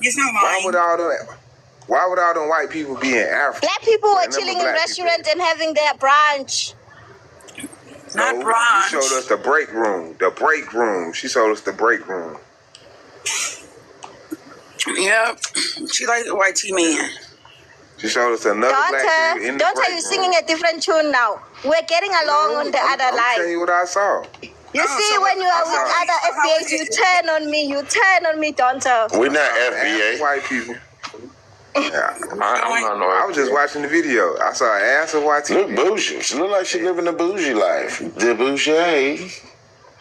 It's not mine. Why would all them white people be in Africa? Black people were chilling in restaurants and having their brunch. Not brunch. You showed us the break room. The break room. She showed us the break room. Yep. She like the white tea man. She showed us another black dude in the break room. You're singing a different tune now. We're getting along on the other line. I'm telling you what I saw. You see, when you are with other FBAs, you turn on me. You turn on me, Donta. We're not FBA. White people. Yeah, I was just watching the video. I saw an ass of YT. Look bougie. She look like she living the bougie life. The bougie.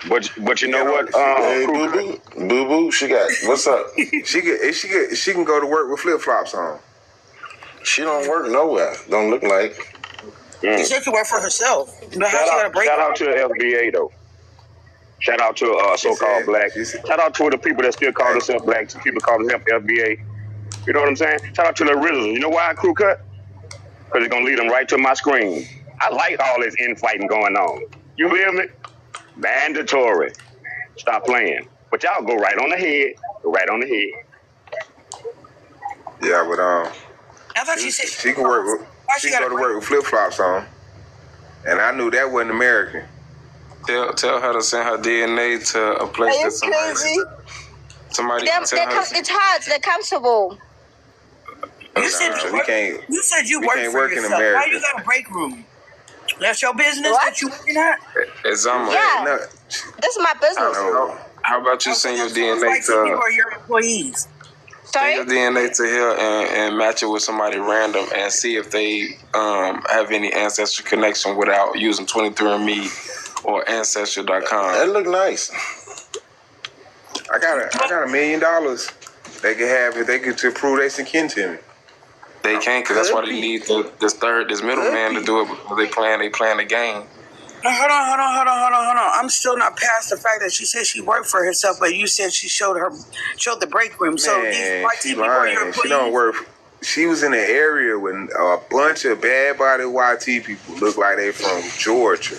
But you know what? Hey, boo boo. She got what's up? She can go to work with flip flops on. She don't work nowhere. Don't look like. She said she work for herself. Shout out to the FBA though. Shout out to so-called black. Shout out to the people that still call themselves black. People call themselves FBA. You know what I'm saying? Shout out to the original. You know why I crew cut? Because it's going to lead them right to my screen. I like all this infighting going on. You feel me? Mandatory. Stop playing. But y'all go right on the head. Go right on the head. Yeah, but I thought she said she can work with, she go to work with flip-flops on. And I knew that wasn't American. Tell her to send her DNA to a place that somebody can tell her. It's hard. They're comfortable. You said you work for yourself. Why you got a break room? That's your business that you working at? It's this is my business. How about you send your DNA to or your employees? Sorry? Send your DNA to here and match it with somebody random and see if they have any ancestry connection without using 23andMe or Ancestry.com. That look nice. I got $1 million. They could have if they could to prove they some kin to me. They can't, because that's why they need this middleman to do it, because they playing the game. Hold on. I'm still not past the fact that she said she worked for herself, but you said she showed the break room. So these white people are your employees. She don't work. She was in an area with a bunch of bad body YT people. Look like they from Georgia.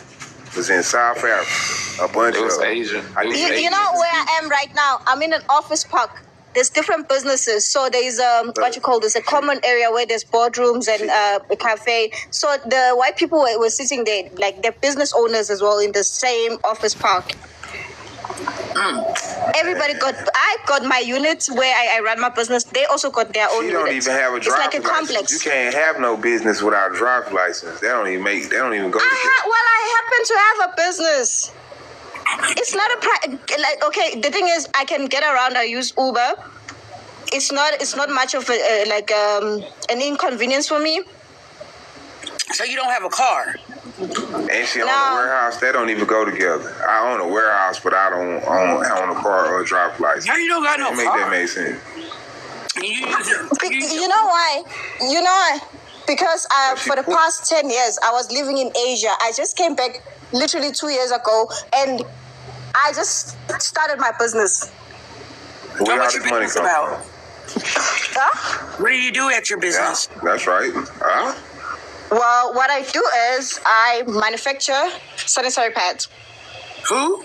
Was in South Africa. A bunch of Asian. You know where I am right now? I'm in an office park. There's different businesses. So there's a common area where there's boardrooms and a cafe. So the white people were sitting there, like they're business owners as well in the same office park. Everybody I got my unit where I run my business. They also got their own. You don't even have a driver's license. It's like a complex. You can't have no business without a driver's license. They don't even go. I happen to have a business. It's not okay. The thing is, I can get around. I use Uber. It's not much of an inconvenience for me. So you don't have a car? And she own a warehouse. They don't even go together. I own a warehouse, but I don't own a car or a driver's license. Now you don't got no car. Make that make sense. You know why? You know why? Because for the past 10 years, I was living in Asia. I just came back literally 2 years ago, and I just started my business. Where all this money come from? What do you do at your business? Yeah, that's right. Well, what I do is I manufacture sanitary pads. Who?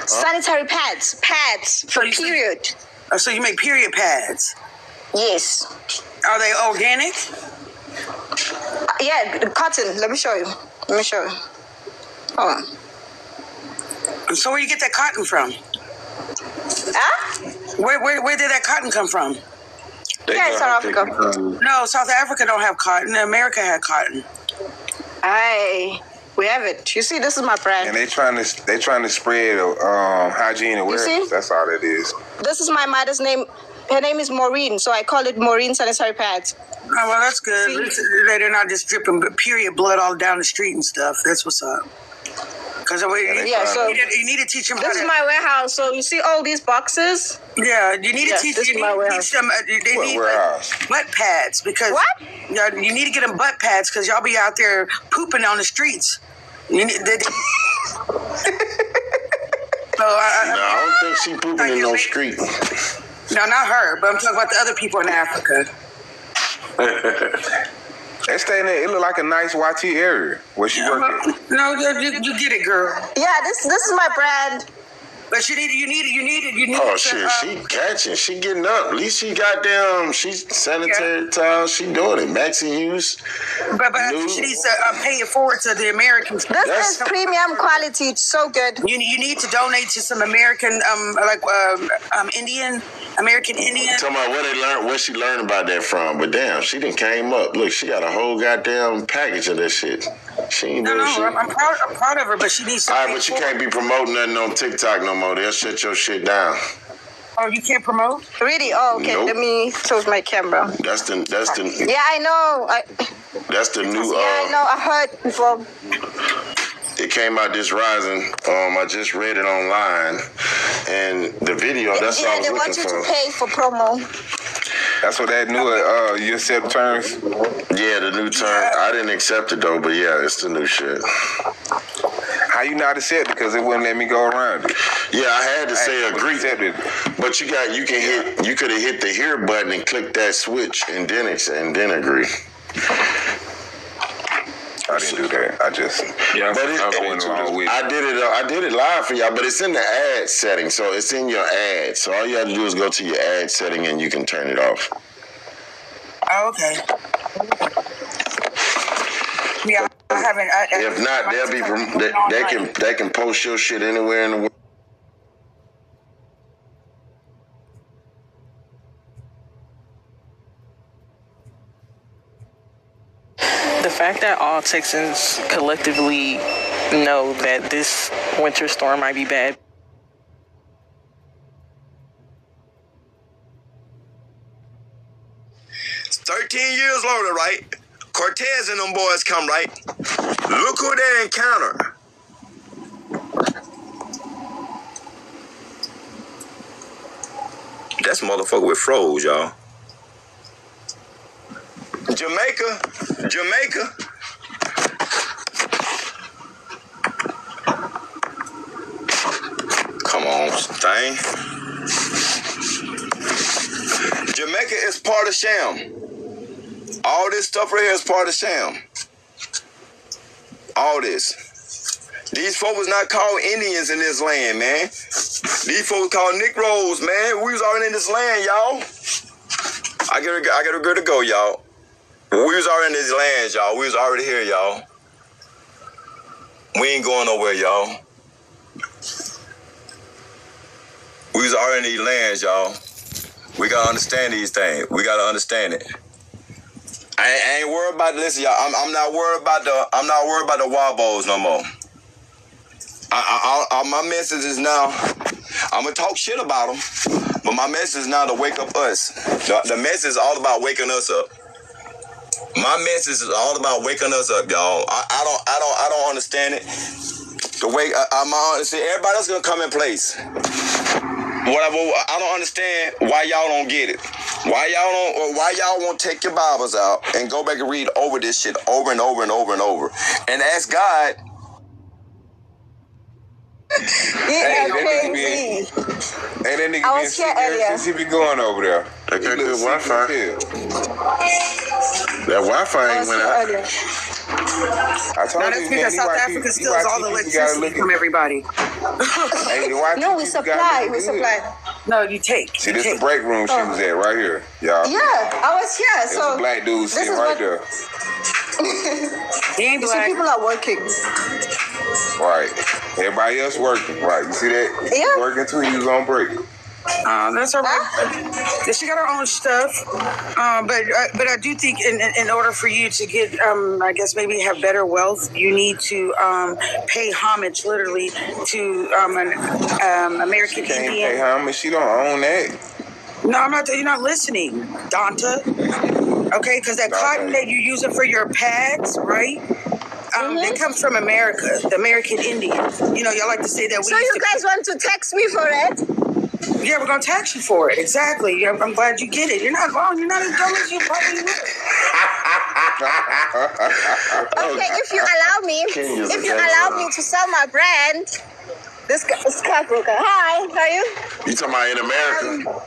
Sanitary pads. Pads for period. So you make period pads? Yes. Are they organic? Yeah, cotton. Let me show you. Hold on. So where you get that cotton from? Where did that cotton come from? Yeah, South Africa. No, South Africa don't have cotton. America had cotton. We have it. You see, this is my brand. And they trying to spread hygiene awareness. That's all it is. This is my mother's name. Her name is Maureen, so I call it Maureen Sanitary Pads. Oh, well, that's good. They're not just dripping period blood all down the street and stuff. That's what's up. Because you need to teach them. This is my warehouse. So you see all these boxes? Yeah, you need to teach them. They need butt pads because you need to get them butt pads because y'all be out there pooping on the streets. You need. I don't think she pooping in no street. No, not her, but I'm talking about the other people in Africa. They stay in there. It look like a nice YT area where she working. No, you get it, girl. Yeah, this is my brand. But you need. Oh shit, she catching, she getting up. At least she she's sanitary towel. She doing it. Maxi use. But I think she needs to pay it forward to the Americans. This is premium quality. It's so good. You need to donate to some American American Indian. Talking about where she learned about that from. But damn, she done came up. Look, she got a whole goddamn package of this shit. She ain't doing shit. I'm proud of her, but she needs to. All right, but you can't be promoting nothing on TikTok no more. They'll shut your shit down. Oh, you can't promote? Really? Oh, okay. Nope. Let me close my camera. That's the. Yeah, I know. That's the new. I know. I heard before. It came out this rising. I just read it online, and the video. That's what I was looking for. They want you to pay for promo. That's what that new you accept terms. Yeah, the new term. I didn't accept it though, but yeah, it's the new shit. How you not accept it? Because it wouldn't let me go around it. Yeah, I had to say agree. Accepted. But you could have hit the here button and click that switch and then agree. I didn't do that. I just I did it live for y'all, but it's in the ad setting, so it's in your ad. So all you have to do is go to your ad setting and you can turn it off. Oh, okay. Yeah, I haven't. If not, they can post your shit anywhere in the world. The fact that all Texans collectively know that this winter storm might be bad. It's 13 years later, right? Cortez and them boys come, right? Look who they encounter. That's motherfucker with froze, y'all. Jamaica. Come on, thing. Jamaica is part of sham. All this stuff right here is part of sham. All this. These folks was not called Indians in this land, man. These folks called Negroes, man. We was already in this land, y'all. I gotta go to go, y'all. We was already in these lands, y'all. We was already here, y'all. We ain't going nowhere, y'all. We was already in these lands, y'all. We gotta understand these things. We gotta understand it. I ain't worried about listen, y'all. I'm not worried about the Wabos no more. My message is now. I'm gonna talk shit about them, but my message is now to wake up us. The message is all about waking us up. My message is all about waking us up, y'all. I don't understand it. The way see, everybody else gonna come in place. I don't understand why y'all don't get it. Why y'all won't take your Bibles out and go back and read over this shit over and over and over and over and ask God. Yeah, crazy. Hey, that nigga I was here earlier. Since he be going over there. They got good Wi-Fi. That Wi-Fi ain't went out. I told That's because South Africa steals all the electricity from everybody. No, we supply. No, you take. See, this is the break room she was at right here, y'all. Yeah, I was here. There's a black dude sitting right there. He ain't You black. see, people are working. Right. Everybody else working. Right. You see that? Yeah. Working too, he was on break. That's all right. She got her own stuff, but I do think in order for you to get, I guess maybe have better wealth, you need to pay homage, literally, to an American Can't Indian. pay homage. She don't own that. No, I'm not. You're not listening, Donta. Okay, because that cotton that you're using for your pads, right? They come from America, the American Indians. You know, y'all like to say that we. So you guys want to tax me for it? Yeah, we're gonna tax you for it. Exactly. I'm glad you get it. You're not wrong. You're not as dumb as you probably were. Okay, if you allow me to sell my brand, this scrapbroker. Hi, how are you? You talking about in America?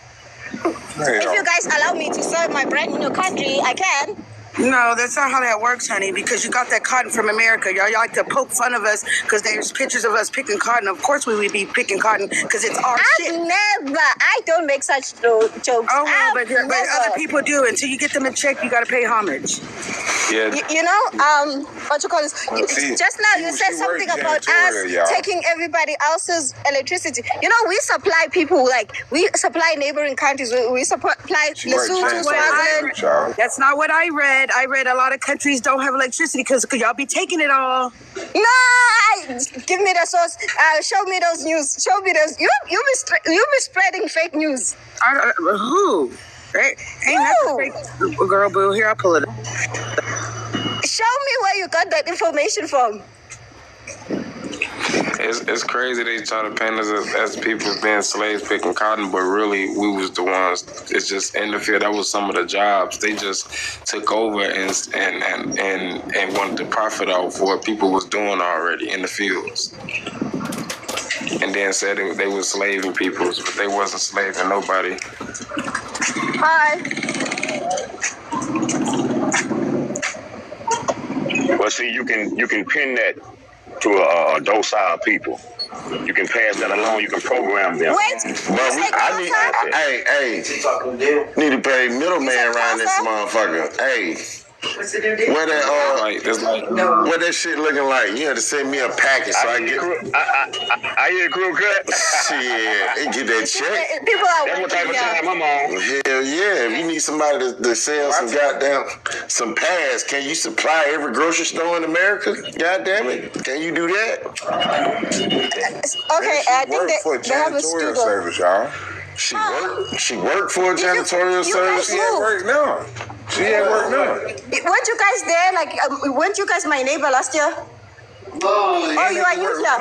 If you guys allow me to sell my brand in your country, I can. No, that's not how that works, honey, because you got that cotton from America. Y'all like to poke fun of us because there's pictures of us picking cotton. Of course we would be picking cotton because it's our shit. I don't make such jokes. Oh, well, but other people do. Until you get them a check, you got to pay homage. Yeah. You know, what you call this? Just now you said something about us taking everybody else's electricity. You know, we supply people, like, we supply neighboring countries. We supply Lesotho, Swaziland. That's not what I read. I read a lot of countries don't have electricity because y'all be taking it all. No, give me the source. Show me those news. Show me those. You be spreading fake news. Who? Right? Ain't nothing fake. Girl, boo. Here, I'll pull it up. Show me where you got that information from. It's crazy they try to paint us as people being slaves picking cotton, but really we was the ones. It's just in the field. That was some of the jobs. They just took over and wanted to profit off what people was doing already in the fields. And then said they were slaving people, but they wasn't slaving nobody. Hi. Well, see, you can pin that to a docile people. You can pass that along. You can program them. Wait. Need to pay middleman around this motherfucker. Hey. Where that shit looking like? You had to send me a package so I get. I hear crew cut. Shit, get that check. People are That's what type of time I'm on. Hell yeah! If you need somebody to sell some pads, can you supply every grocery store in America? God damn it! Can you do that? Okay, I think they have a studio. Service, y'all. She worked for a janitorial service. She at work now. Weren't you guys there? Like, weren't you guys my neighbor last year? Oh, you are youth now.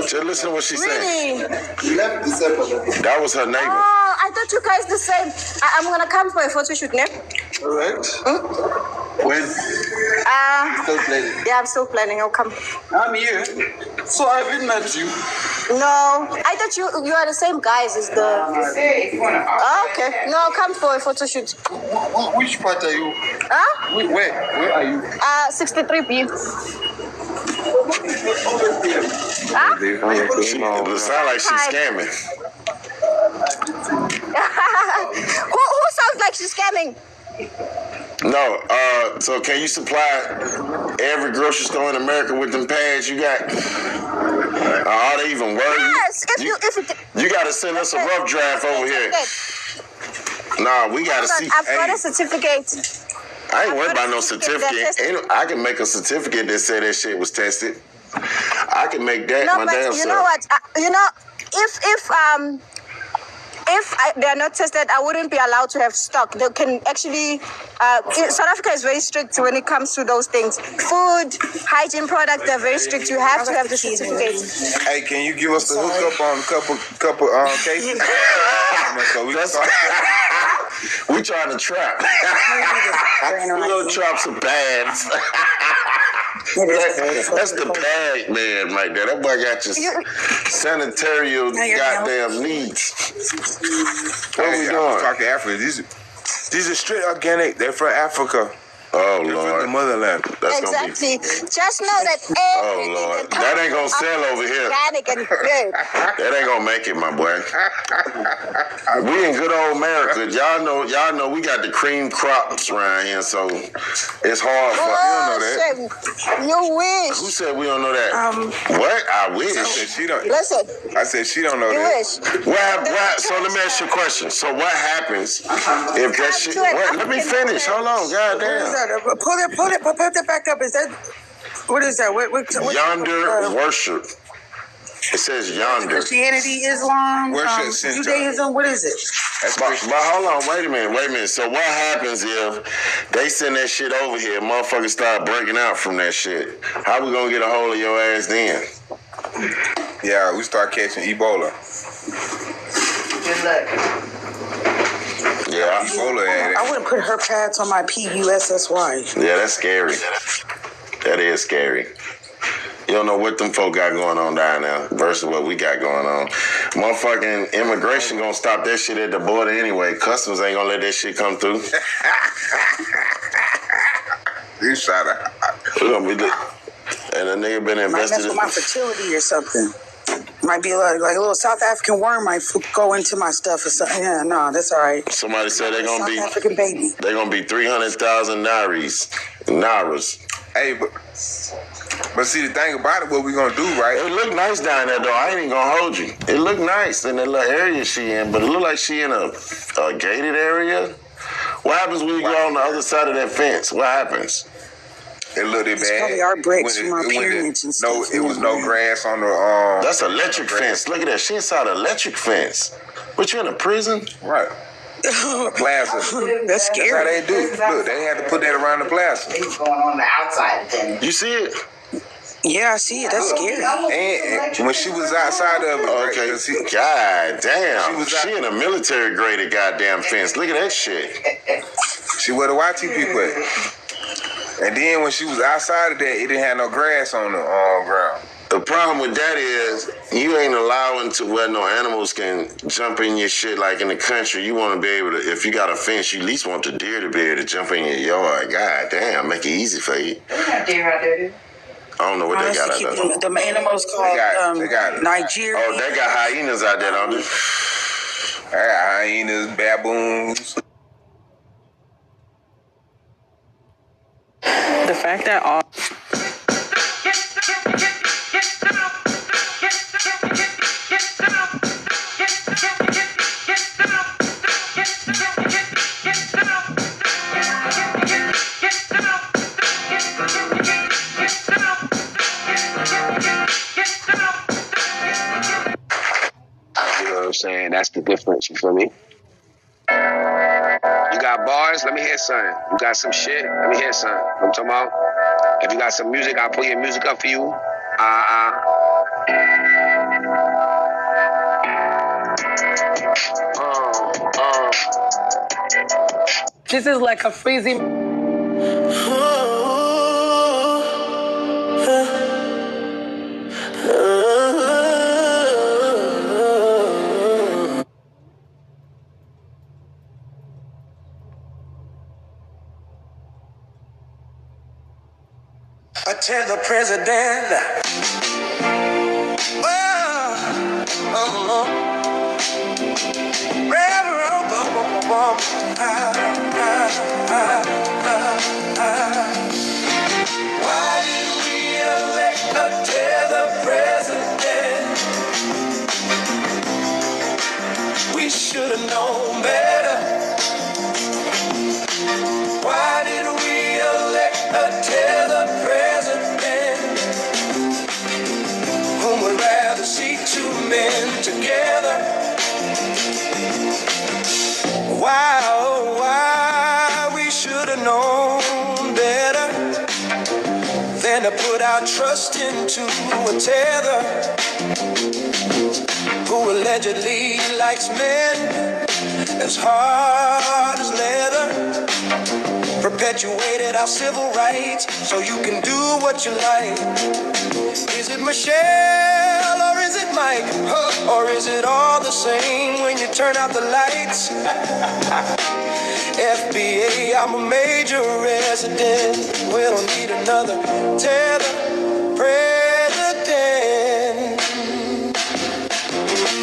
Just listen to what she's saying. Really? That was her neighbor. Oh, I thought you guys the same. I'm gonna come for a photo shoot, ne? All right. When? Still planning. Yeah, I'm still planning. I'll come. I'm here. So I haven't met you. No, I thought you are the same guys as the. Oh, okay. No, I'll come for a photo shoot. Which part are you? Huh? Where are you? 63B. Huh? It sounds like she's scamming. Who sounds like she's scamming? No, so can you supply every grocery store in America with them pads you got? Are they even worth it? Yes, you got to send us a rough draft over here. Nah, we got to see. I've got a certificate. I ain't worried about no certificate. I can make a certificate that say that shit was tested. I can make that my damn self. You know what? If they are not tested, I wouldn't be allowed to have stock. They can actually, South Africa is very strict when it comes to those things. Food, hygiene products, they're very strict. You have to have the certificate. Hey, can you give us the hookup on a couple cases? So we trying to trap. We gonna trap some pads. That's the pad man right there. That boy got your sanitarial goddamn needs. What we doing? Talking Africa. These are straight organic. They're from Africa. Oh, They're Lord. from the motherland. That's Exactly. Just know that Oh, Lord. That ain't gonna sell over here. organic and good. That ain't gonna make it, my boy. We in good old America. Y'all know we got the cream crops around here, so it's hard for you don't know that. Shit. You wish. Who said we don't know that? What? I wish. I said she don't. Listen, I said she don't know you that. wish. So let me ask you a question. So what happens if that shit? Let me finish. Hold on, goddamn. Pull that back up. Is that what is that? What Yonder worship. It says yonder. Christianity, Islam, Worship center. Judaism. What is it? But hold on, wait a minute. So what happens if they send that shit over here, motherfuckers start breaking out from that shit? How we gonna get a hold of your ass then? Yeah, we start catching Ebola. Good luck. Yeah. Ebola at it. I wouldn't put her pads on my PUSSY. Yeah, that's scary. That is scary. You don't know what them folk got going on down there versus what we got going on. Motherfucking immigration gonna stop that shit at the border anyway. Customs ain't gonna let that shit come through. Shout out. We're gonna be and a nigga been Might mess invested. with my fertility or something. Might be like a little South African worm might go into my stuff or something. Yeah, no, that's all right. Somebody said they're gonna be South African baby. They're gonna be 300,000 Nairas. Hey, but see the thing about it, what we gonna do, right? It look nice down there though. I ain't even gonna hold you. It look nice in that little area she in, but it look like she in a gated area. What happens when you go on the other side of that fence? What happens? It looked bad. It's probably our bricks When from our pyramids and stuff. It was no grass on the. That's electric fence. Look at that. She inside an electric fence. But you in a prison? Right. A plaza. That's scary. That's how they do. Look, they had to put that around the plaza. He's going on the outside then. You see it? Yeah, I see it. That's scary. And when she was outside of it, okay. God damn. She in a military graded goddamn fence. Look at that shit. She where the white people at. And then when she was outside of that, it didn't have no grass on the ground. The problem with that is you ain't allowing to where no animals can jump in your shit like in the country. You want to be able to, if you got a fence, you at least want the deer to be able to jump in your yard. God damn, make it easy for you. They got deer out there, dude. I don't know what they got out there. The animals called they got Nigeria. Oh, they got hyenas out there, don't they? They got hyenas, baboons. The fact that all You know what I'm saying? That's the difference, you feel me? You got bars, let me hear something. You got some shit, let me hear something. You know what I'm talking about? If you got some music, I'll pull your music up for you. This is like a freezing. I tell the president, why did we elect a tether president? We should have known better. Why did we elect a tether president who would rather see two men together? Why, oh, why we should have known better than to put our trust into a tether who allegedly likes men as hard as leather. Perpetuated our civil rights so you can do what you like. Is it Michelle or is it Mike? Or is it all the same when you turn out the lights? FBA, I'm a major resident. We don't need another tether president.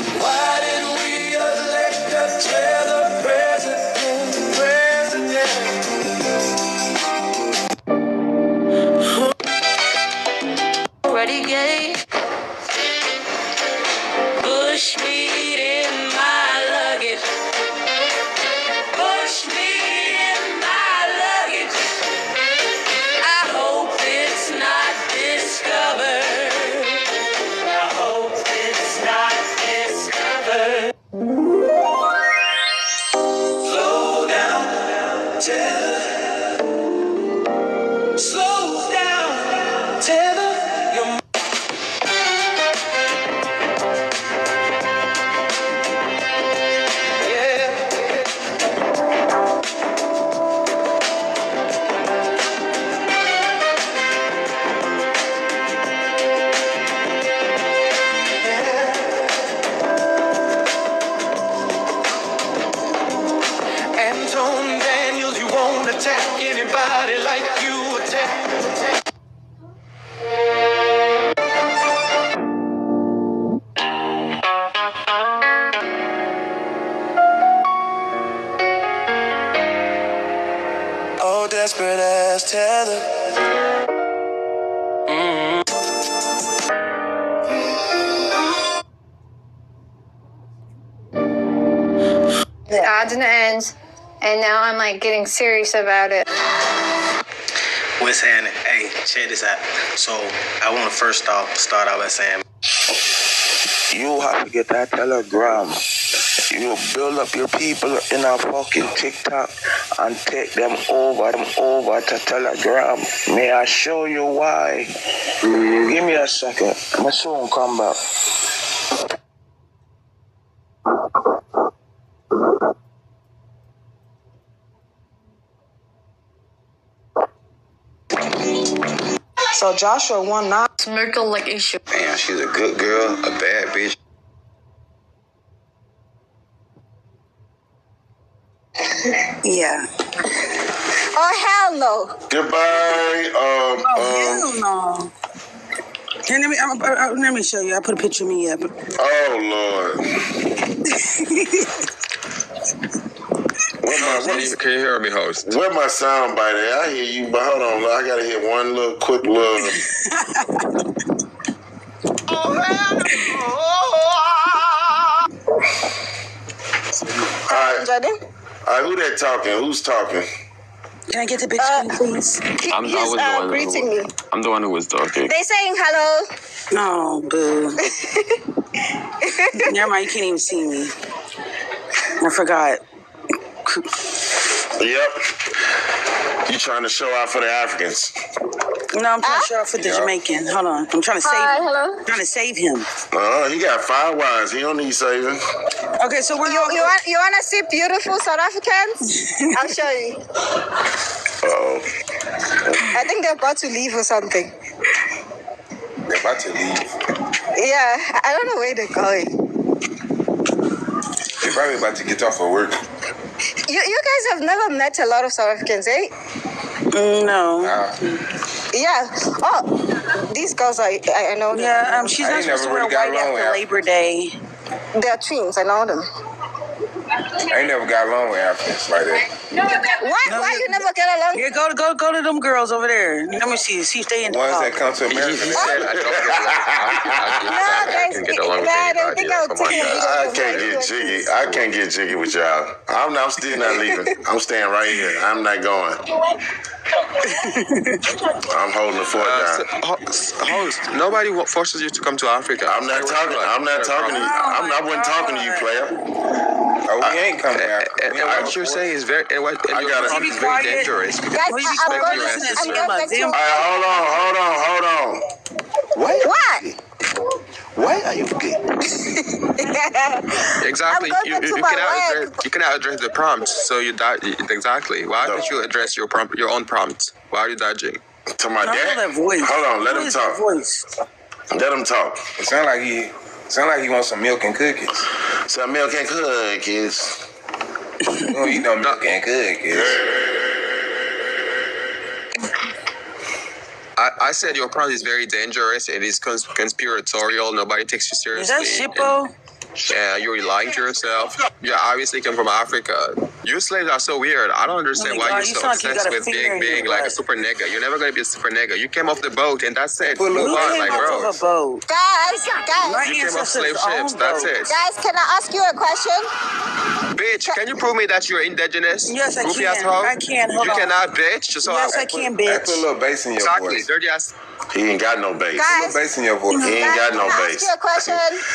Why did we elect a tether president? Already gay. Bushmeat in my luggage. Bushmeat in my luggage. I hope it's not discovered. I hope it's not discovered. Slow down, tether. Slow down, tether. Anton Daniels, you won't attack anybody like you attack desperate as tether. The odds and the ends, and now I'm like getting serious about it. What's happening? Hey, check this out. So I want to first start out by saying, you have to get that Telegram. You build up your people in a fucking TikTok and take them over to Telegram. May I show you why? Give me a second. My soon come back. So Joshua won not. Miracle like issue. Man, she's a good girl, a bad bitch. Yeah. Oh hell no. Goodbye. Hell no. Here, let me show you. I put a picture of me up. Oh Lord. Can you hear me, host? Where my sound bite at? I hear you, but hold on. I gotta hit one little quick little. All right, who that talking? Who's talking? Can I get the big screen, please? I'm the one who was talking. They saying hello. No, boo. Never mind, you can't even see me. I forgot. Yep. You trying to show out for the Africans? No, I'm trying to show out for the Jamaican. Hold on. I'm trying to save him. Hello. I'm trying to save him. He got 5 wives. He don't need saving. Okay, so we're you want to see beautiful South Africans? I'll show you. Oh. I think they're about to leave or something. They're about to leave. Yeah, I don't know where they're going. They're probably about to get off of work. You guys have never met a lot of South Africans, eh? No. Yeah. Oh, these girls I know them. Yeah, she's not supposed to wear white after Labor Day. They're twins, I know them. I ain't never got along with Africans like that. Why you never get along? Yeah, go to them girls over there. Let me see if they in the ones that come to America. He said I don't get along with anybody. I can't get jiggy. I can't get jiggy with y'all. I'm still not leaving. I'm staying right here. I'm not going. I'm holding the fort down. Host, nobody forces you to come to Africa. I'm not talking to you. I wasn't talking to you, player. We ain't coming to Africa. And what you're saying is very dangerous. Guys, I'm going to listen. Hold on. What? Why are you gay? Exactly. You cannot address the prompt. So you exactly. Why don't you address your own prompt? Why are you dodging? To my dad. Hold on. Let him talk. Let him talk. It sound like he wants some milk and cookies. Some milk and cookies. Oh, you know milk and cookies. I said your prompt is very dangerous. It is conspiratorial. Nobody takes you seriously. Is that Shippo? Yeah, you're lying to yourself. You obviously come from Africa. You slaves are so weird. I don't understand why you're so obsessed with being like a super nigga. You're never gonna be a super nigga. You came off the boat and that's it. Move on, like bro. Guys. You came off slave ships. That's it. Guys, can I ask you a question? Bitch, can you prove me that you're indigenous? Yes, I Goofy can. ass hoe? I can. Hold you on. cannot, bitch. So yes, I can, bitch. I put a little bass in your voice. Dirty ass. He ain't got no bass. Guys, put a little bass in your voice. He ain't got no Can I bass. ask you a question?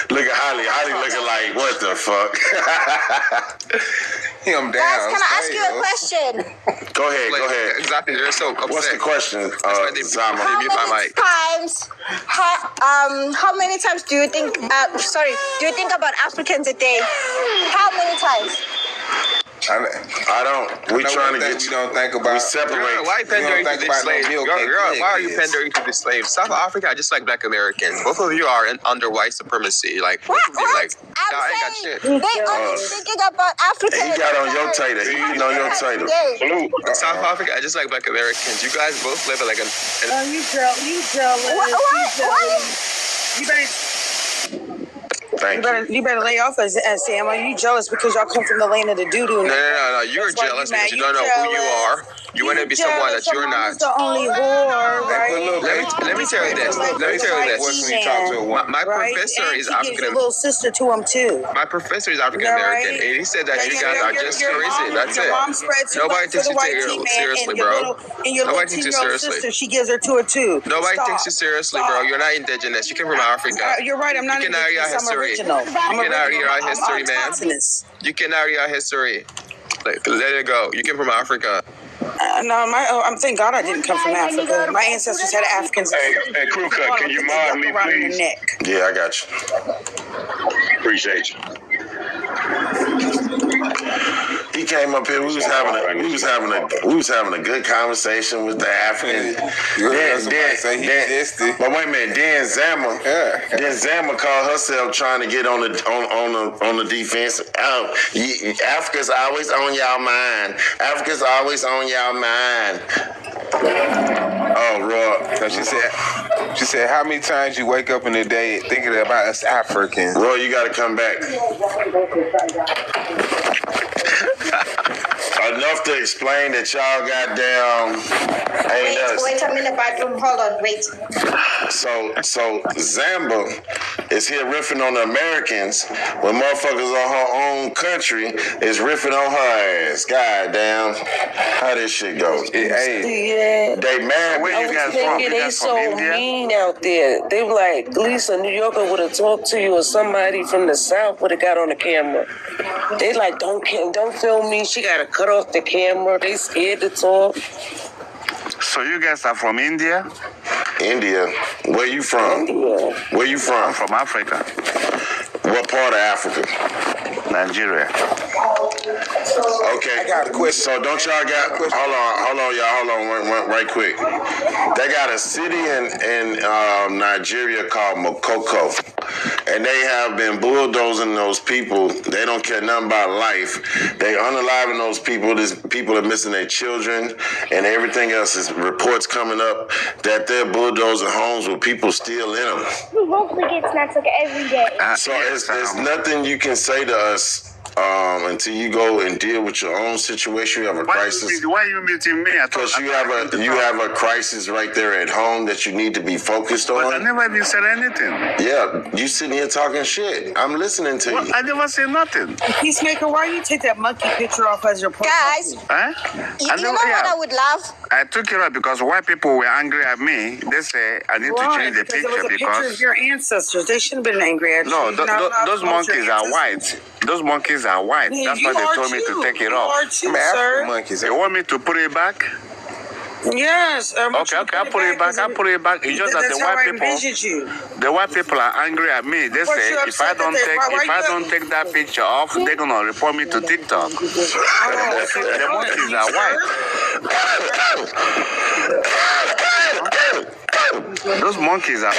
Look at Holly. Holly looking like, what the fuck? Him down. Guys, can I ask you a question? Go ahead. Exactly. They're so upset. What's the question, Zama? How many times do you think about Africans a day? How many times? I don't. We trying to get. We don't think about. We separate. Why pandering to these slaves? Why are you pandering to these slaves? South Africa, just like Black Americans, both of you are under white supremacy. Like both of you, like I ain't got shit. They only thinking about Africa. He got on your tater. He eating on your tater. South Africa, just like Black Americans, you guys both live like a. You jealous. Why? You better. You better lay off as Sam. Are you jealous because y'all come from the land of the doo-doo? No. You're jealous because you don't know who you are. You want to be someone that you're not. The only whore, right? Let me tell you this. My professor is African American. Little sister to him too. My professor is African American, and he said that you guys are just crazy. That's it. Nobody takes you seriously, bro. Nobody takes you seriously. She gives her to her too. Nobody takes you seriously, bro. You're not indigenous. You came from Africa. You're right. I'm not indigenous. I'm original. You cannot read our history, man. You cannot read our history. Let it go. You came from Africa. No, thank God I didn't come from Africa. My ancestors had Africans. Hey, crew cut, can you mod me, please? Yeah, I got you. Appreciate you. He came up here. We was having a good conversation with the African. But wait a minute, then Zama called herself trying to get on the defense. Africa's always on y'all mind. Africa's always on y'all mind. Oh, Roy. So she said, how many times you wake up in the day thinking about us Africans? Roy, you got to come back. Enough to explain that y'all goddamn ain't us. Wait, I'm in the bathroom. Hold on, wait. So Zamba is here riffing on the Americans when motherfuckers on her own country is riffing on her ass. Goddamn, how this shit goes? Yeah. They mad. I was thinking they so mean out there. They were like, at least a New Yorker would have talked to you, or somebody from the South would have got on the camera. They like, don't film me. She got to cut off the camera. They scared to talk. So you guys are from India? India. Where you from? India. Where you from? I'm from Africa. What part of Africa? Nigeria. Okay. I got a question. So don't y'all got? Hold on, y'all. Hold on, right quick. They got a city in Nigeria called Mokoko, and they have been bulldozing those people. They don't care nothing about life. They unaliving those people. People are missing their children, and everything else. Is reports coming up that they're bulldozing homes with people still in them. We mostly get snacks like every day. So there's nothing you can say to us until you go and deal with your own situation. You have a crisis. Why are you meeting me? Because you have a crisis right there at home that you need to be focused on. But I never even said anything. Yeah, you sitting here talking shit. I'm listening to you. I never said nothing. Peacemaker, why you take that monkey picture off as your profile? Guys, Huh? you know what I would love? I took it up because white people were angry at me. They say I need to change the because it was a picture because of your ancestors. They shouldn't have been angry at you. no, those monkeys are ancestors. white. Those monkeys are white. Yeah, That's why they told me to take it off. You are too, sir. Monkeys. You want me to put it back? Yes. Okay, I'll put it back. I'll put it back. It's just that That's how I envisioned you. the white people are angry at me. They say if I don't take that picture off, they're gonna report me to TikTok. The monkeys are white. Those monkeys are.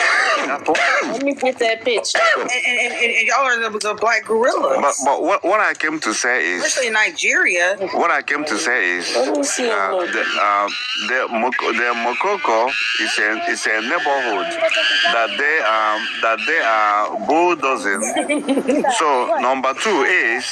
Let me put that picture. And y'all are the black gorillas. But what I came to say is, especially in Nigeria. What I came to say is, the Mokoko is a neighborhood that they are bulldozing. So number two is,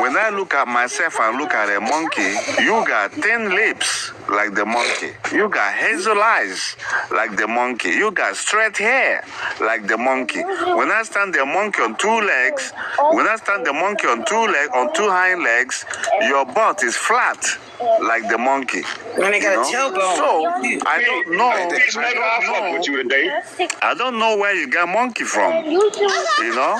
when I look at myself and look at a monkey, you got thin lips like the monkey. You got hazel eyes like the monkey. You got straight hair like the monkey. When I stand the monkey on two legs, on two hind legs, your butt is flat like the monkey. When they got a tailbone. So I don't know. I don't know where you got monkey from. You know.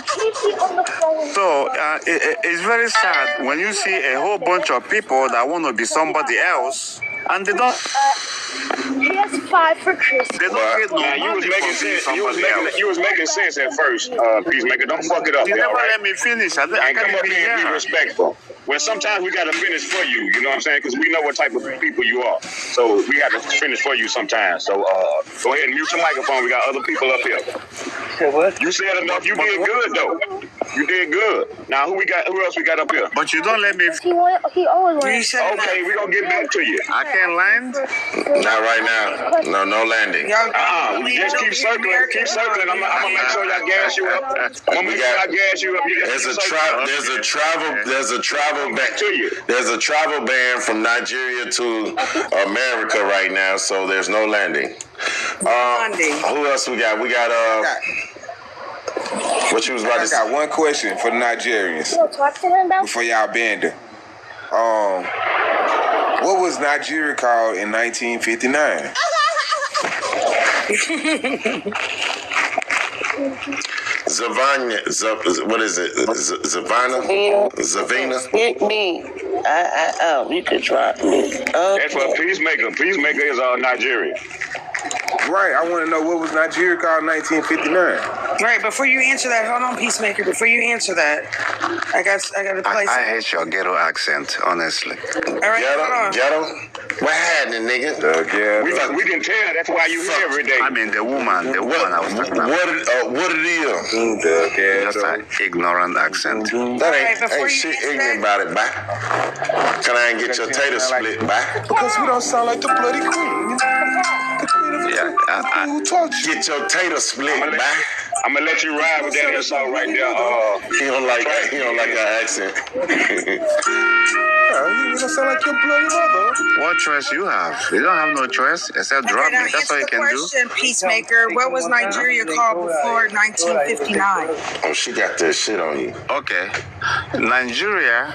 So it's very sad when you see a whole bunch of people that want to be somebody else, and they don't. PS5 for Christmas. They don't get no money you was making sense. You was making sense at first, Peacemaker. Don't fuck it up. You never let me finish. I come up here and be respectful. Well, sometimes we got to finish for you. You know what I'm saying? Because we know what type of people you are. So we got to finish for you sometimes. So go ahead and mute your microphone. We got other people up here. You said enough. You did good though. You did good. Now who else we got up here? But you don't let me. He always wants. Okay, we gonna get back to you. I can't land. Not right now. No landing. Just keep circling. Keep circling. I'm gonna make sure I gas you up. I'm gonna make sure I gas you up. There's a travel ban from Nigeria to America right now, so there's no landing. Who else we got? We got what you was about to say? I got one question for the Nigerians before y'all banned her. What was Nigeria called in 1959? Zavana, what is it? Zavana? Zavina? Hit me. You could drop me. Okay. That's what Peacemaker. Peacemaker is Nigeria. Right, I want to know what was Nigeria called in 1959. Right, before you answer that, hold on, Peacemaker. Before you answer that, I got to place. I hate your ghetto accent, honestly. All right, ghetto? What happening, nigga? We can tell. That's why you here every day. I mean, the woman I was talking about. What it is? Just an ignorant accent. That ain't shit ignorant about it, bye. Can I get your tater split, bye? Because we don't sound like the bloody queen. Yeah, get your tater split, bye. I'm gonna let you ride with that song right there. He don't like our accent. You don't sound like your bloody mother. What choice you have? You don't have no choice except drop me. That's all you can do. Question, Peacemaker. What was Nigeria called before 1959? Oh, she got that shit on you. Okay. Nigeria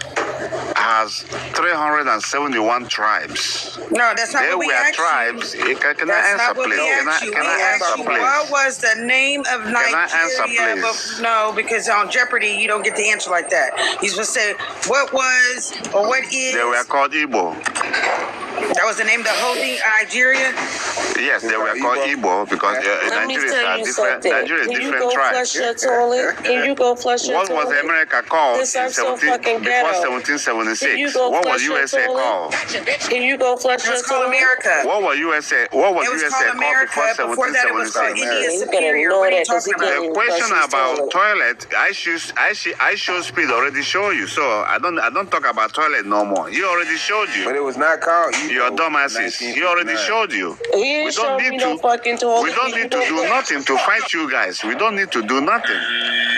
has 371 tribes. No, that's not what we asked tribes. you. Can I answer, please? Can I answer, please? What was the name of Nigeria? Can I answer, please? No, because on Jeopardy, you don't get the answer like that. You're supposed to say, what was or what is. They were called Igbo. That was the name of the whole thing, Nigeria? Yes, they were called Igbo because Nigeria is different tribes. Can you go flush your toilet? What was America called before 1776? What was USA called? Can you go flush your toilet? America. What was USA called before 1776? The question about toilet, I show speed already show you, so I don't talk about toilet no more. You already showed you. But it was not called. Your dumbasses. He already showed you. We don't need to do nothing to fight you guys. We don't need to do nothing.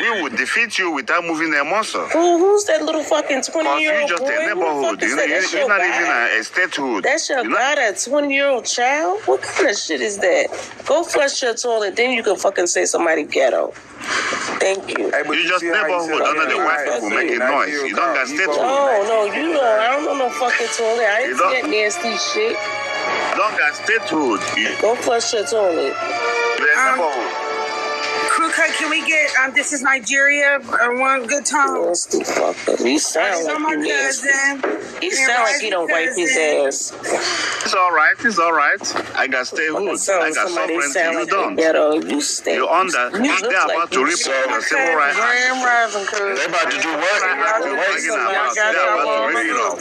We will defeat you without moving a muscle. Who's that little fucking 20-year-old boy? You're just a neighborhood. You're not even a statehood. That's your god, a 20-year-old child? What kind of shit is that? Go flush your toilet, then you can fucking say somebody ghetto. Thank you. Hey, you just neighborhood under the white people making noise. You don't got statehood. No, you know, I don't know no fucking toilet. I ain't see that nasty shit. You don't got statehood. Go flush your toilet. Crew cut, can we get, this is Nigeria, one good time? Nasty fucker. You sound like you nasty. He sound like he don't wipe his ass. It's all right. I got statehood. I got sovereignty. You don't. You stay. You're under. They're about to rip the civil rights. They about to do what?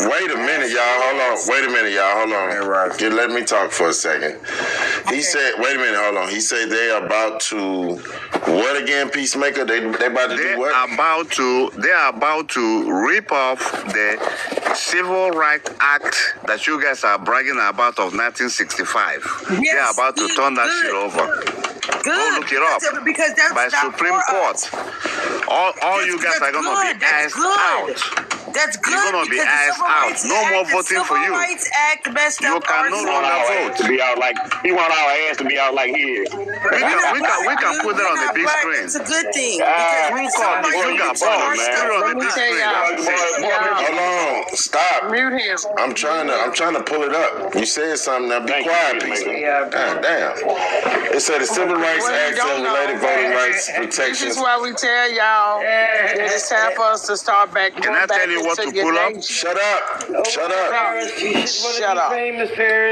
Wait a minute, y'all. Hold on. Let me talk for a second. He said, wait a minute, hold on. He said they are about to, what again, Peacemaker? They about to do what? They are about to rip off the Civil Rights Act that you guys are bragging about of 1965. Yes, they are about to turn that shit over. Go look it up. Because that's by Supreme Court. All you guys are going to be asked out. That's good. You're going to be asked out. No more voting for you. You can no longer vote. To be out like, he want our ass to be out like he is. We can put that on the big screen. It's a good thing. Supreme Court, you got balls, man. Put it on the big screen. Hold on. Stop. Mute him. I'm trying to pull it up. You said something. Now be quiet, Peacemaker. God damn. It said the Civil Rights Act and related voting rights protections. This is why we tell y'all it's time for us to start back. Can I tell you what to pull up? Shut up. Shut up.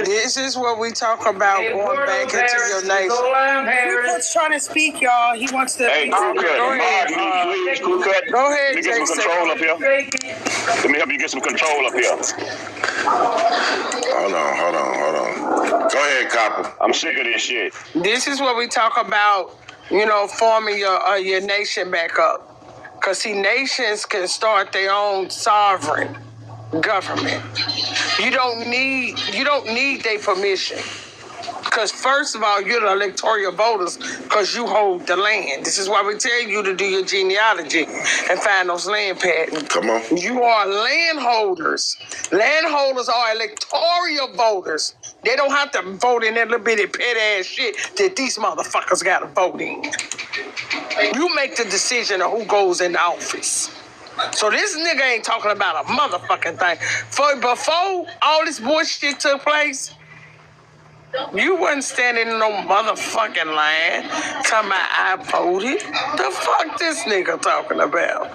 This is what we talk about going back into your nation. Crewcut's trying to speak, y'all. He wants to. Hey, Crewcut. Go ahead. Go ahead. Let me get some control up here. Let me help you get some control up here. Hold on. Go ahead, Copper. I'm sick of this shit. This is what we talk about, forming your nation back up. Because, see, nations can start their own sovereign government. You don't need their permission. Because first of all, you're the electoral voters because you hold the land. This is why we tell you to do your genealogy and find those land patents. Come on. You are landholders. Landholders are electoral voters. They don't have to vote in that little bitty pet ass shit that these motherfuckers got to vote in. You make the decision of who goes in office. So this nigga ain't talking about a motherfucking thing. Before all this bullshit took place, you wasn't standing in no motherfucking line talking about I voted. The fuck this nigga talking about?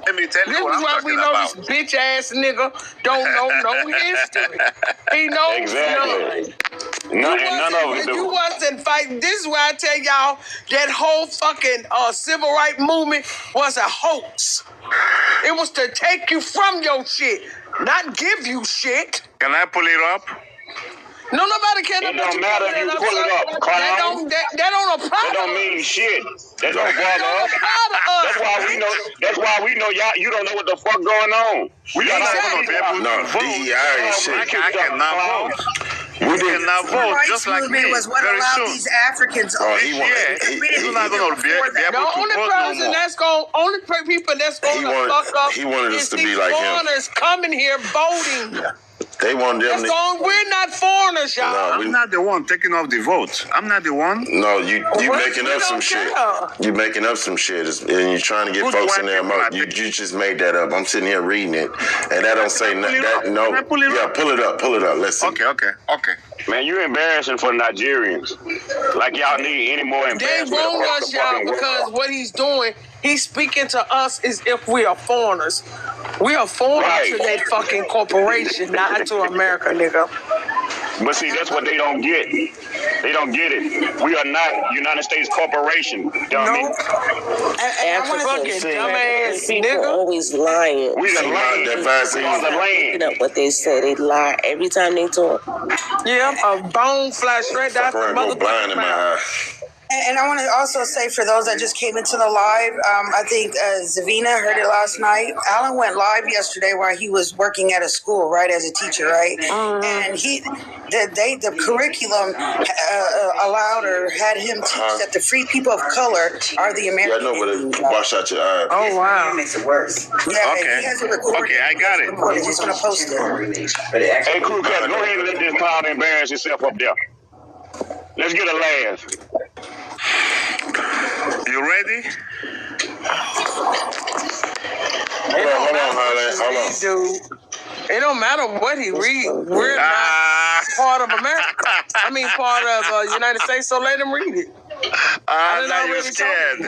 Let me tell you this what is I'm why talking we know about. this bitch ass nigga don't know no history. He knows Exactly. none. None of them You do. wasn't fighting. This is why I tell y'all that whole fucking civil rights movement was a hoax. It was to take you from your shit, not give you shit. Can I pull it up? No, nobody cares It about don't matter if you pull it up, clown. That don't apply. That don't mean shit. That don't bother us. That's why we know y'all. You don't know what the fuck going on. We got all be able to vote. DEI and shit. I cannot vote. We cannot vote just like me. Was what very allowed soon. these Africans. He's not going to be able The to only vote no person more. that's only people that's going to fuck up he wanted us is to be these like him. foreigners coming here voting. They want them to... We're not foreigners, y'all. No, I'm not the one taking off the vote. I'm not the one. No, you making up some shit. You making up some shit, and you're trying to get folks in there. You just made that up. I'm sitting here reading it, and that don't say nothing. No, yeah, pull it up. Let's see. Okay. Man, you embarrassing for Nigerians. Like y'all need any more They embarrassment wrong across us, the y'all, fucking world. because what he's doing, he's speaking to us as if we are foreigners. We are foreigners to that fucking corporation, not to America, nigga. But see, that's what they don't get. They don't get it. We are not United States Corporation, dummy. Africans, dumbass people nigga. always lying. We the land. We are the land. Looking up what they say, they lie every time they talk. Yeah, a bone fly straight out the blind in my eye. And I want to also say for those that just came into the live, I think Zavina heard it last night. Alan went live yesterday while he was working at a school, right, as a teacher, right? And the curriculum allowed or had him teach that the free people of color are the American. Yeah, I know, but wash out your eyes. Oh, wow. It makes it worse. Yeah, Okay. he has it recorded. Okay, I got it. He's just going to post it. Hey, crew cat, go ahead and let this clown embarrass yourself up there. Let's get a laugh. You ready? Hold on. It don't matter what he read. We're not part of America. I mean, part of United States, so let him read it. Now you're scared.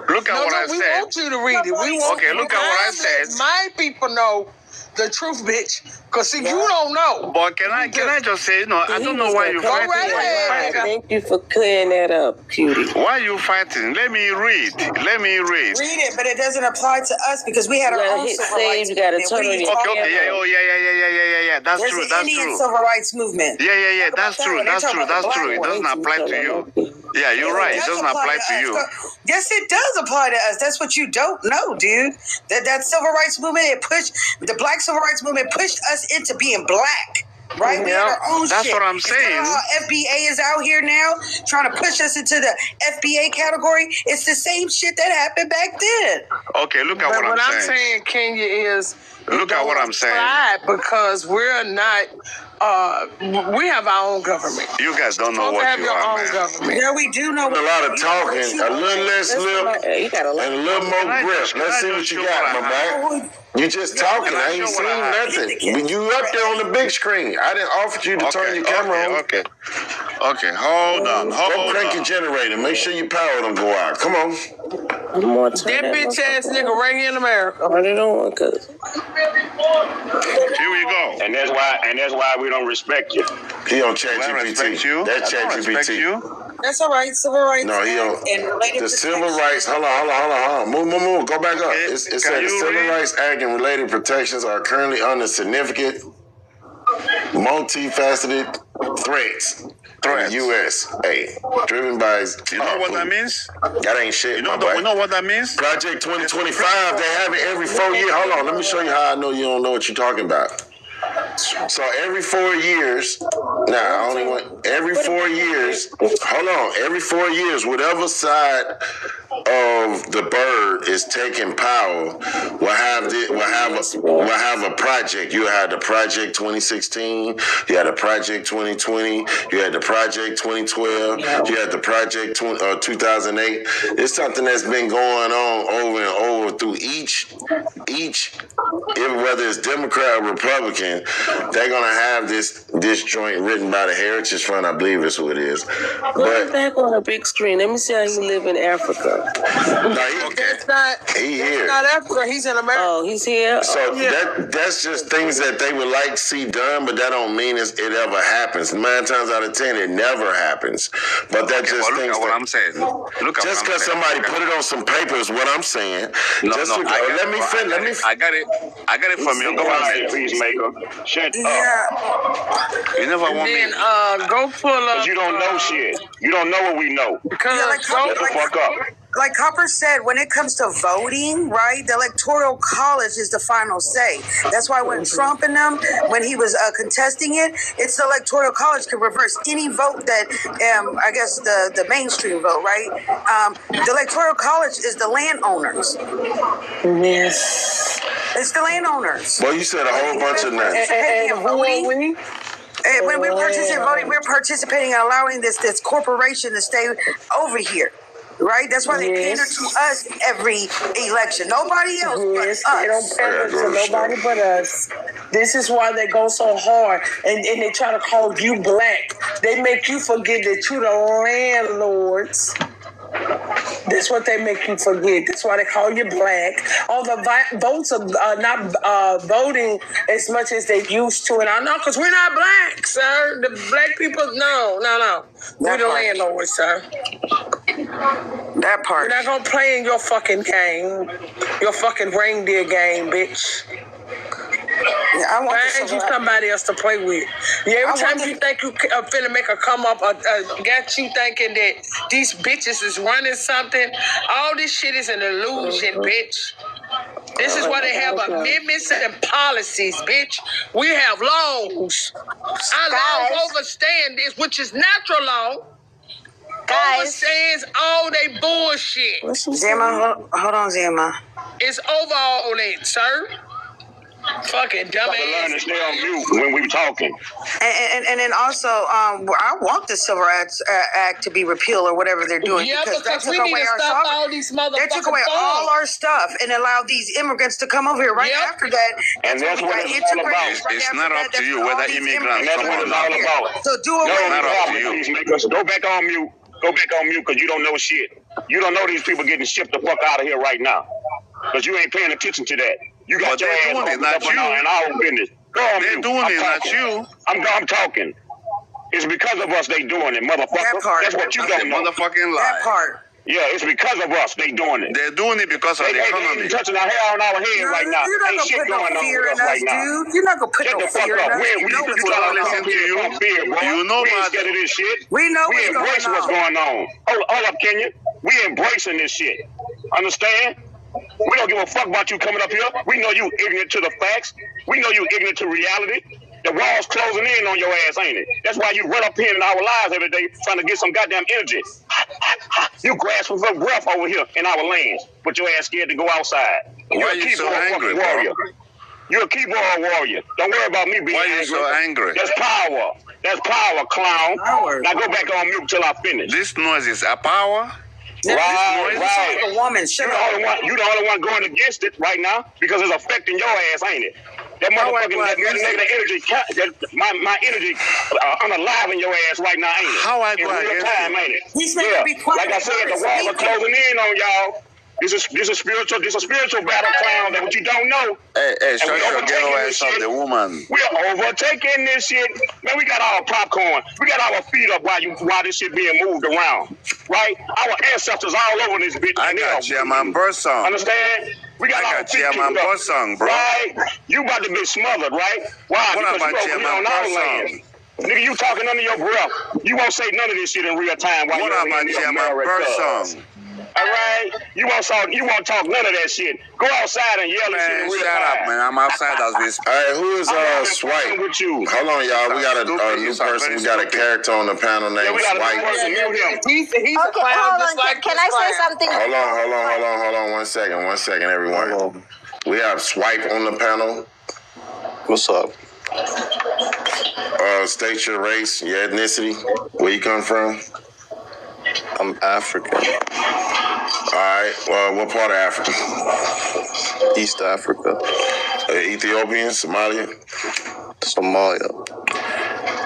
Look at what I we said. want you to read it. We want Okay, look at what I said. My people know the truth, bitch. Because, see, you don't know. But can I just say, I don't know why you're fighting. Thank you for clearing that up, cutie. Why are you fighting? Let me read. Read it, but it doesn't apply to us because we had our own civil rights You gotta movement. turn on your Yeah. That's There's true. the Indian civil rights movement. Yeah. That's true. It doesn't apply to you. Yeah, you're right. It doesn't apply to you. Yes, it does apply to us. That's what you don't know, dude. That civil rights movement, the black civil rights movement pushed us into being black. Right? We had our own That's shit. what I'm saying. How FBA is out here now trying to push us into the FBA category. It's the same shit that happened back then. Okay, look at what I'm saying. Kenya, is look at what I'm saying. Because we're not. We have our own government. You guys don't know what you are, man. Government. Yeah, we do know. A lot of talking, a little less lip, and a little more grip. Let's see what you got, my man. You just talking. I ain't seen nothing. You up there on the big screen. I didn't offer you to turn your camera on. Okay, hold on. Go crank your generator. Make sure your power don't go out. Come on. That bitch ass nigga right here in America. I don't know, cause here we go. And that's why we don't respect you. He on ChatGPT. That's ChatGPT. That's all right. Civil rights. No, he don't. The civil rights. Hold on. Move. Go back up. It said the Civil Rights Act and related protections are currently under significant multifaceted threats in the U.S. Hey, driven by... You know what that means? That ain't shit, You know what that means? Project 2025, they have it every 4 years. Hold on, let me show you how I know you don't know what you're talking about. So every 4 years, every 4 years, every 4 years, whatever side of the bird is taking power will have a project. You had the Project 2016, you had the Project 2020, you had the Project 2012, you had the Project 2008. It's something that's been going on over and over through each, whether it's Democrat or Republican, they're gonna have this joint written by the Heritage Fund, I believe is who it is. Put it back on a big screen. Let me see how he live in Africa. That's not Africa. He's in America. Oh, he's here. So that's just things that they would like to see done, but that don't mean it ever happens. 9 times out of 10, it never happens. But that's just things. Look at what I'm saying. Just because somebody put it on some paper is what I'm saying. Let me finish. I got it from you. Go ahead, peacemaker. Shut up. You never want me. Go pull up. Because you don't know shit. You don't know what we know. Shut the fuck up. Like Copper said, when it comes to voting, right, the Electoral College is the final say. That's why when Trump and them, when he was contesting it, it's the Electoral College can reverse any vote that, I guess, the mainstream vote, right? The Electoral College is the landowners. Yes. It's the landowners. Well, you said a whole bunch of names. And when we're participating in voting, we're participating in allowing this corporation to stay over here. Right? That's why they pander to us every election. Nobody else but us. They don't pander to nobody but us. This is why they go so hard. And they try to call you black. They make you forget that you're the landlords. That's what they make you forget. That's why they call you black. All the votes are not voting as much as they used to. And I know, because we're not black, sir. The black people, no. We're the landlords, sir. That part. We're not going to play in your fucking game. Your fucking reindeer game, bitch. Find you somebody else to play with. Every time you think you finna make a come up, got you thinking that these bitches is running something. All this shit is an illusion, bitch. This is why they have amendments and policies, bitch. We have laws. Our laws overstand this, which is natural law. Overstands all they bullshit. Zema, hold on, Zema. It's over all that, sir. Fucking dumbass. Learn to stay on mute when we talking. And then also, I want the Civil Rights Act to be repealed or whatever they're doing. Yeah, because that took we need away to our stop sovereignty. all these motherfuckers. They took away all our stuff and allowed these immigrants to come over here right after that. And that's what it's all about. It's not up to you whether immigrants come or not. So do away with not up to you. Go back on mute. Go back on mute because you don't know shit. You don't know these people getting shipped the fuck out of here right now. Because you ain't paying attention to that. You got your ass doing it, not you. in our business. Go on They're mute. doing it, not talking. you. I'm talking. It's because of us they doing it, motherfucker. That part. That's what you That's don't the know. motherfucking that lie. part. Yeah, it's because of us they doing it. They're doing it because of the economy. They touching our hair on our head right now. You're not Ain't gonna shit put no going on fear with in us us, right now. dude. You're not gonna put Shut no the fuck fear up. in us. We You know trying what's to going listen on. to you. Fear, bro. You know we ain't about scared of this shit. We know We what's embrace going what's on. going on. Hold up, Kenya. We embracing this shit. Understand? We don't give a fuck about you coming up here. We know you ignorant to the facts. We know you ignorant to reality. The wall's closing in on your ass, ain't it? That's why you run up here in our lives every day trying to get some goddamn energy. You grasping for breath over here in our lands, but your ass scared to go outside. Why are you so angry, warrior. bro? You're a keyboard warrior. Don't worry about me being Why are you angry. so angry? That's power. That's power, clown. Now go back on mute till I finish. This noise is a power. Right. Like a woman. Shut up. You the only one going against it right now because it's affecting your ass, ain't it? That motherfucking that negative energy, my energy unalive in your ass right now, ain't it? How I go in real against time, it? ain't it? He's making me quiet. Like I said, the walls are closing in on y'all. This is spiritual. This is a spiritual battle, clown. That what you don't know. Hey, shut your ghetto ass up, the woman. We're overtaking this shit. Man, we got our popcorn. We got our feet up while this shit being moved around. Right? Our ancestors all over this bitch. I got you, man. Bird song. Understand? We got our feet kicked up, song, bro. right? You about to be smothered, right? Why? What Because about you over here on our land. Nigga, you talking under your breath. You won't say none of this shit in real time. While What you're about Chairman Bird song? All right? You won't talk none of that shit. Go outside and yell this shit in real Shut time. up, man. I'm outside as we speak. All right, who is Swipe? With you. Hold on, y'all. We got a new person. We got a character on the panel named Swipe. He's Okay, a clown hold just on. like Can I say something? Hold on. 1 second, everyone. We have Swipe on the panel. What's up? State your race, your ethnicity, where you come from. I'm African. All right. Well, what part of Africa? East Africa. Ethiopian, Somalia? Somalia.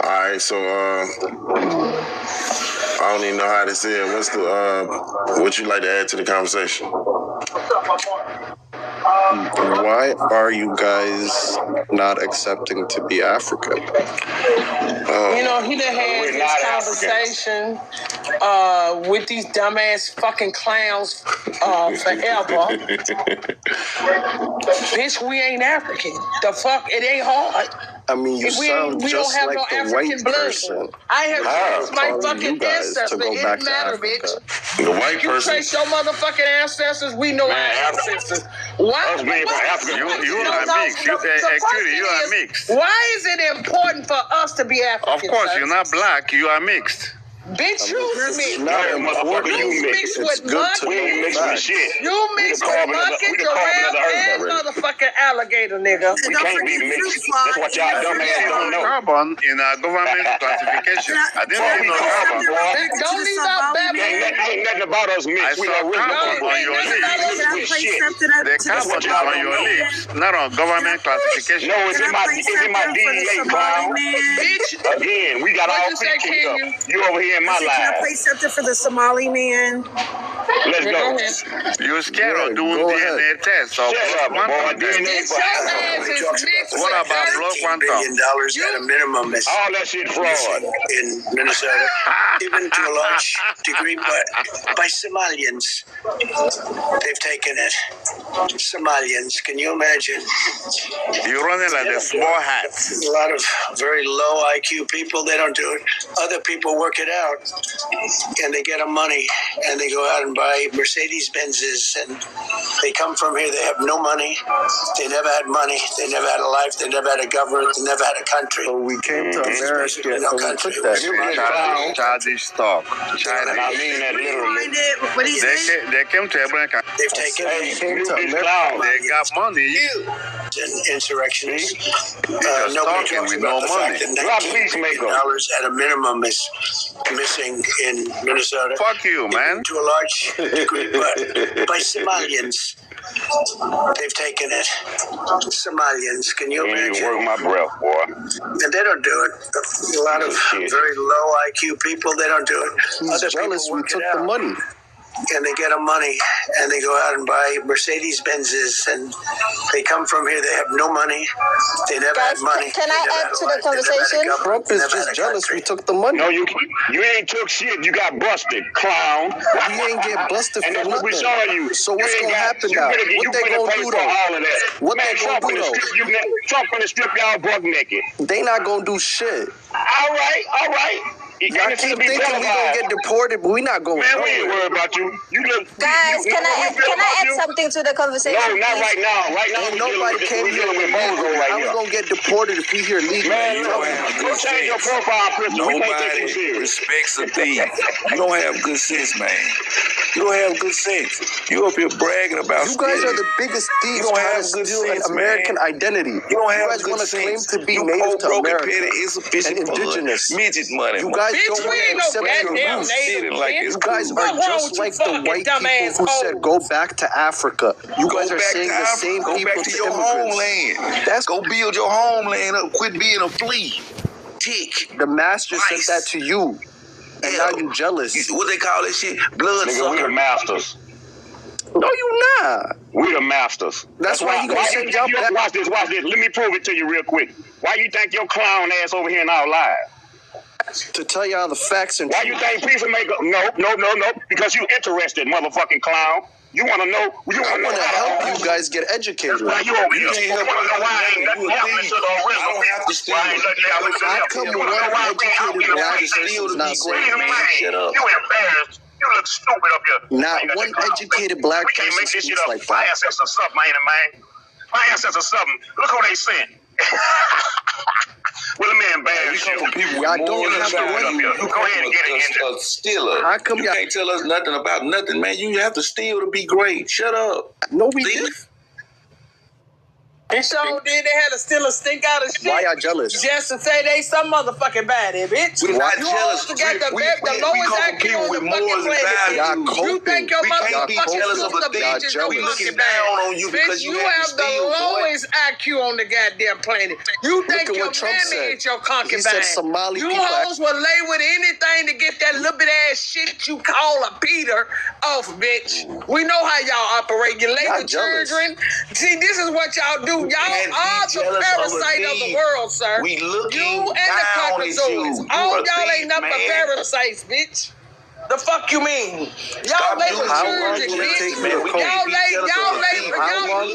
All right. So, I don't even know how to say it. What's the what you like to add to the conversation? Why are you guys not accepting to be African? You know, he done had this conversation with these dumbass fucking clowns forever. Bitch, we ain't African. The fuck? It ain't hard. I mean, you sound just like the white person. I have traced my telling fucking you guys to ancestors. go It back didn't to matter, Africa. bitch. The white You person. trace your motherfucking ancestors, we know our ancestors. Why? You are mixed. Actually, you are mixed. Why is it important for us to be African? Of course, you're not black. You are mixed. Bitch, you mixed. No, motherfucker, you mixed. With muck. We ain't mixed with shit. You mixed with mucket, giraffe, and motherfucking alligator, nigga. We can't be mixed. That's what y'all dumb ass don't know. Carbon in our government classification. I didn't even know carbon. Don't leave out Babylon. Ain't nothing about us I mixed. We saw are carbon on your lips. The carbon is on your lips, not on government classification. No, it's in my DEA, clown. Bitch. Again, we got all feet kicked up. You over here in my Can I life. play something for the Somali man? Let's go. You're scared of doing DNA tests. So Shut up, boy. DNA. What about blood quantum? $1 billion at a minimum is all that shit fraud in Minnesota, even to a large degree, but by Somalians. They've taken it. Somalians, can you imagine? You're running like a small hat. A lot of very low IQ people, they don't do it. Other people work it out, and they get them money, and they go out and buy Mercedes-Benzes, and they come from here, they have no money, they never had money, they never had a life, they never had a government, they never had a country. So we came to America no and we country. took that. Childish talk. I mean that literally. They came to America. They've taken They got money. insurrectionists. Just Nobody talking talks with about no the money. fact that $19 billion at a minimum is missing in Minnesota. Fuck you, man. To a large degree, but by Somalians. They've taken it. Somalians, can you imagine? Work my breath, boy. And they don't do it. A lot of very low IQ people, they don't do it. He's jealous we took the money. And they get them money, and they go out and buy Mercedes-Benzes, and they come from here, they have no money, they never had money. Can I add to the conversation? Trump is just jealous we took the money. No, you ain't took shit. You got busted, clown. We ain't get busted for and that's nothing. What we saw you. So what's You ain't gonna happen now? What they gonna do though? All of that. What they gonna do though? Trump gonna strip y'all buck naked. They not gonna do shit. All right. Y'all keep thinking we gonna get deported, but we not going. Man, we ain't worried about you. You look. Guys, can I add something to the conversation? No, not please? right now. Right now, Ain't nobody came here with Mozo right now. How we gonna get deported if we here legally? Man, go change your profile picture. We can't take you serious. Respects a thief. You don't have good sense, man. You don't have good sense. You up here bragging about. You guys are the biggest thieves. You don't trying have to good steal sense, an American man. identity. You don't have guys good want to claim sense. to be you native to America petty, insufficient and indigenous. Midget money. You guys Bitch, don't we want ain't to no accept your goddamn roots. native like bitch. it's You guys What are wrong just with like you the fucking white dumbass people who said hoes? go back to Africa. You guys are saying the same Go people back to to your immigrants. homeland. Go build your homeland up. Quit being a flea. Tick. The master said that to you, and now you jealous. What they call that shit? Blood Nigga, we the sucker. masters. No, you not. We the masters. That's why you gonna say you jump back. Watch this. Let me prove it to you real quick. Why you think your clown ass over here now live? To tell y'all the facts and Why you think peacemaker? No. Because you interested, motherfucking clown. You want to know? You I want to help you guys get educated. You can't help me. I don't have to steal. How come one educated black person's not saying, shut up? You embarrassed. You look stupid up here. Not one educated black person speaks like My that. ancestors are something, ain't it, man? My ancestors are something. Look who they sent. Well, let me embarrass you. I don't have to Go ahead and get it in there. Stealer. How come you y'all can't tell us nothing about nothing, man? You have to steal to be great. Shut up. No, we did. And so then they had to steal a stink out of shit. Why y'all jealous? Just to say they some motherfucking body, bitch. We're not you jealous. also got the lowest IQ on the fucking planet. You think your motherfucking sister bitch is no fucking bad. Bitch, you have the lowest IQ on the goddamn planet. You think your mammy is your concubine. You hoes will lay with anything to get that little bit ass shit you call a Peter off, bitch. We know how y'all operate. You lay with children. See, this is what y'all do. Y'all are the parasite of the world, sir. We looking you and the down at cockatoos. you. All You a y'all ain't thief, nothing but man. parasites, bitch. The fuck you mean? Y'all lay with children, bitch. Y'all do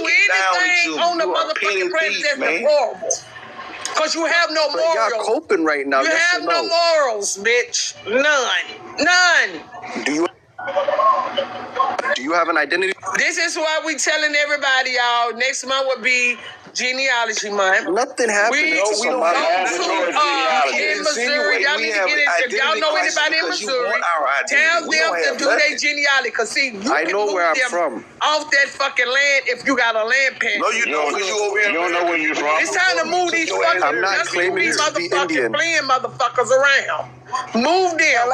anything on the motherfucking planet that's deplorable. Cause you have no morals. Y'all coping right now. You have no morals, bitch. None. Do you have an identity? This is why we telling everybody, y'all. Next month would be genealogy month. Nothing happened. We go to in Missouri. Y'all need to get into. Y'all know anybody in Missouri? Tell them to do their genealogy. Cause see, I know where I'm from. Off that fucking land if you got a land pen. No, you don't. Cause you over here. You don't know where you from. It's time to move these fucking. I'm not claiming to be Indian. Playing motherfuckers around. Move them.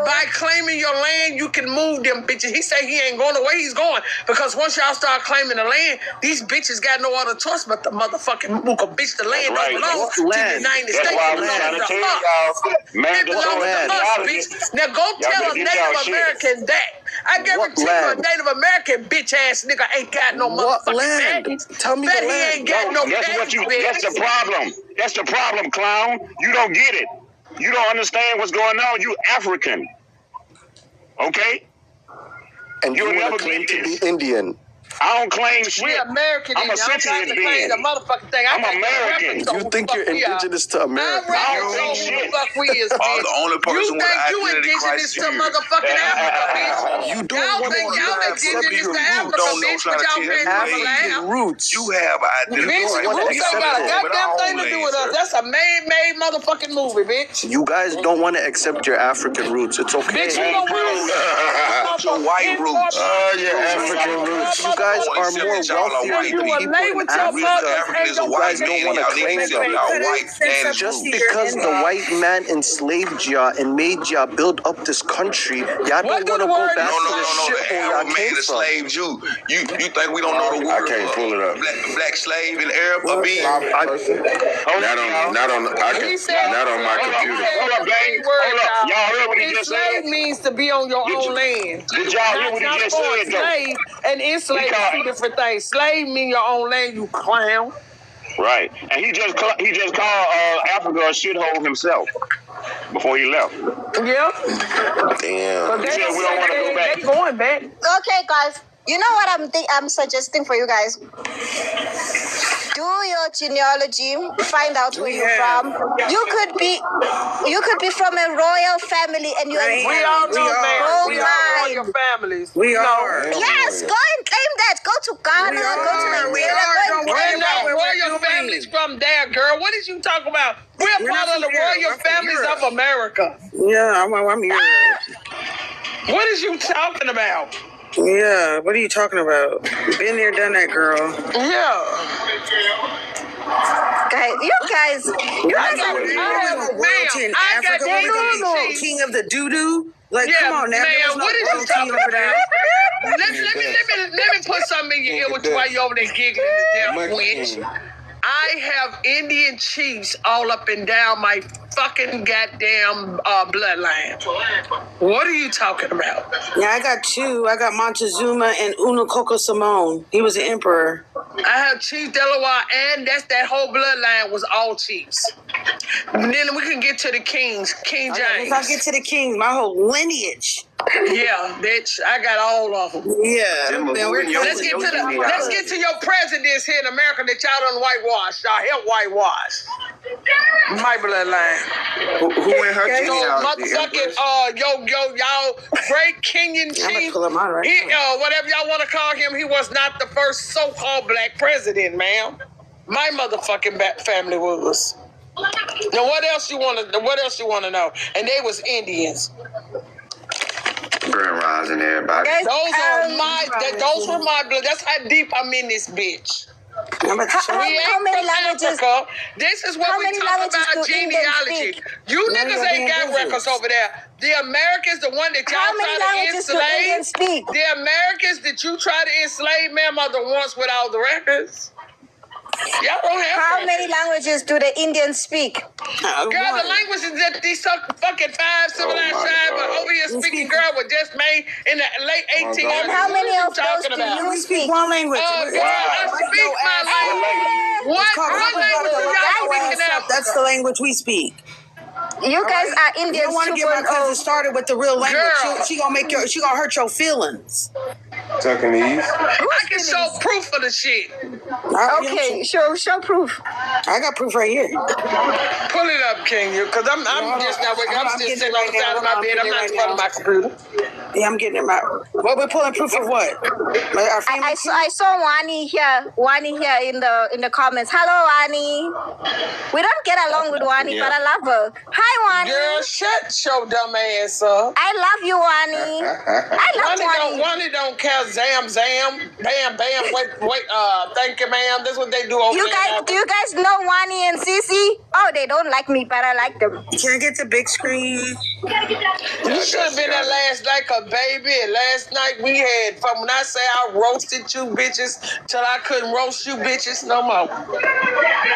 By claiming your land, you can move them bitches. He say he ain't going the way he's going. Because once y'all start claiming the land, these bitches got no other choice but the motherfucking bitch the land don't belong to the United States. That's why I'm trying to tell y'all. Man, it belongs to us, bitch. Now go tell a Native American that. I guarantee you a Native American bitch ass nigga ain't got no motherfucking land. Tell me the land. He ain't got no That's the problem. That's the problem, clown. You don't get it. You don't understand what's going on. You African. Okay? And you never claim to be Indian. I don't claim shit. We American. I'm a sentient being. The motherfucking thing. I'm American. You think you're indigenous to America? I don't think shit. Fuck we is, bitch. The only person you think you indigenous to motherfucking Africa, bitch? You don't want to accept your roots. African roots. You have identity. Bitch, roots ain't got a goddamn thing to do with us. That's a man-made motherfucking movie, bitch. You guys don't want to accept your African roots. It's okay. Bitch, you don't want your white roots. Your African roots. You guys are more wealthy than people in Africa. You guys don't want to claim them. Just because the white man enslaved y'all and made y'all build up this country, y'all don't want to go back to the shit where y'all came from. Enslaved you. You think we don't know the word? I can't pull it up. Black slave in Arab or being? Not on my computer. Hold up, gang. Hold up. Y'all heard what he just said? Enslaved means to be on your own land. Did y'all hear what he just said, though? Slave and enslaved are two different things. Slave mean your own land, you clown. Right, and he just called Africa a shithole himself before he left. Yeah. Damn. But we don't want to go back. They're going back. Okay, guys. You know what I'm suggesting for you guys? Do your genealogy, find out where you're from. You could be from a royal family and you're We all know, man. We are royal families. We are. Yes, go and claim that. Go to Ghana, go to Nigeria. We're not royal families from there, girl. What is you talking about? We're part of the royal families of America. Yeah, I'm here. What is you talking about? Yeah, what are you talking about? Been there, done that, girl. Yeah. You guys are royalty in Africa. What we gonna be king of the doo-doo? Like, come on now. Man, what is you talking about? Let me put something in your ear while you over there giggling the damn wench. I have Indian chiefs all up and down my fucking goddamn bloodline. What are you talking about? Yeah, I got two. I got Montezuma and Unakoko Simone. He was an emperor. I have Chief Delaware, and that whole bloodline was all chiefs. And then we can get to the kings, King James. If I get to the kings, my whole lineage Yeah, bitch. I got all of them. Yeah. Let's get to your presidents here in America that y'all done whitewash. Y'all help whitewash. My bloodline. Who in her So genealogy? motherfucking y'all great Kenyan chief. Whatever y'all want to call him, he was not the first so-called black president, ma'am. My motherfucking family was. Now what else you want to know? And they was Indians. Grand Rising, everybody. Those were my blood. That's how deep I'm in this bitch. How many languages? Africa. This is what we talk about genealogy. You niggas ain't got records over there. The Americans, the one that y'all try to enslave. The Americans that you try to enslave, ma'am, are the ones with all the records. Y'all don't have How many languages do the Indians speak? Girl, the languages that these fucking 5 civilized tribes but over here speaking, girl, were just made in the late 1800s. And how many of those do you speak? One language. Girl, I speak my language. What language do y'all speaking out? That's the language we speak. You guys are Indians. You don't want to get my cousin started with the real language. She gonna hurt your feelings. Tuckanese. I can show proof of the shit. Okay, show proof. I got proof right here. Pull it up, Kenya, because I'm just not waking up. I'm still sitting on the side of my bed. I'm not in front of my computer. Yeah, I'm getting it out. Well, we're pulling proof of what? I saw Wani here in the comments. Hello, Wani. We don't get along with Wani, but I love her. Hi, Wani. Girl, shut your dumb ass up. I love you, Wani. I love Wani. Wani don't care. Zam, bam, bam. Wait. Thank you, ma'am. That's what they do over there. Do you guys know Wani and Cece? Oh, they don't like me, but I like them. Can I get the big screen? You should have been there last like a baby. Last night we had, from when I say I roasted you bitches till I couldn't roast you bitches no more.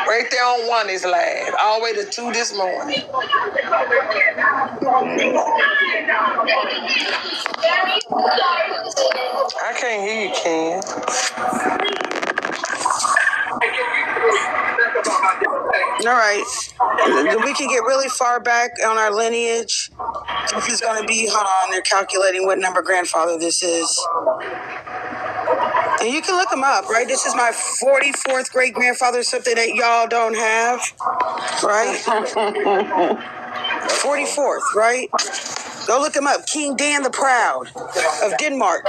Right there on Wani's live, all the way to 2 this morning. I can't hear you, Ken. All right. We can get really far back on our lineage. This is going to be, hold on, they're calculating what number grandfather this is. And you can look them up, right? This is my 44th great grandfather, something that y'all don't have, right? 44th, right? Go look him up. King Dan the Proud of Denmark.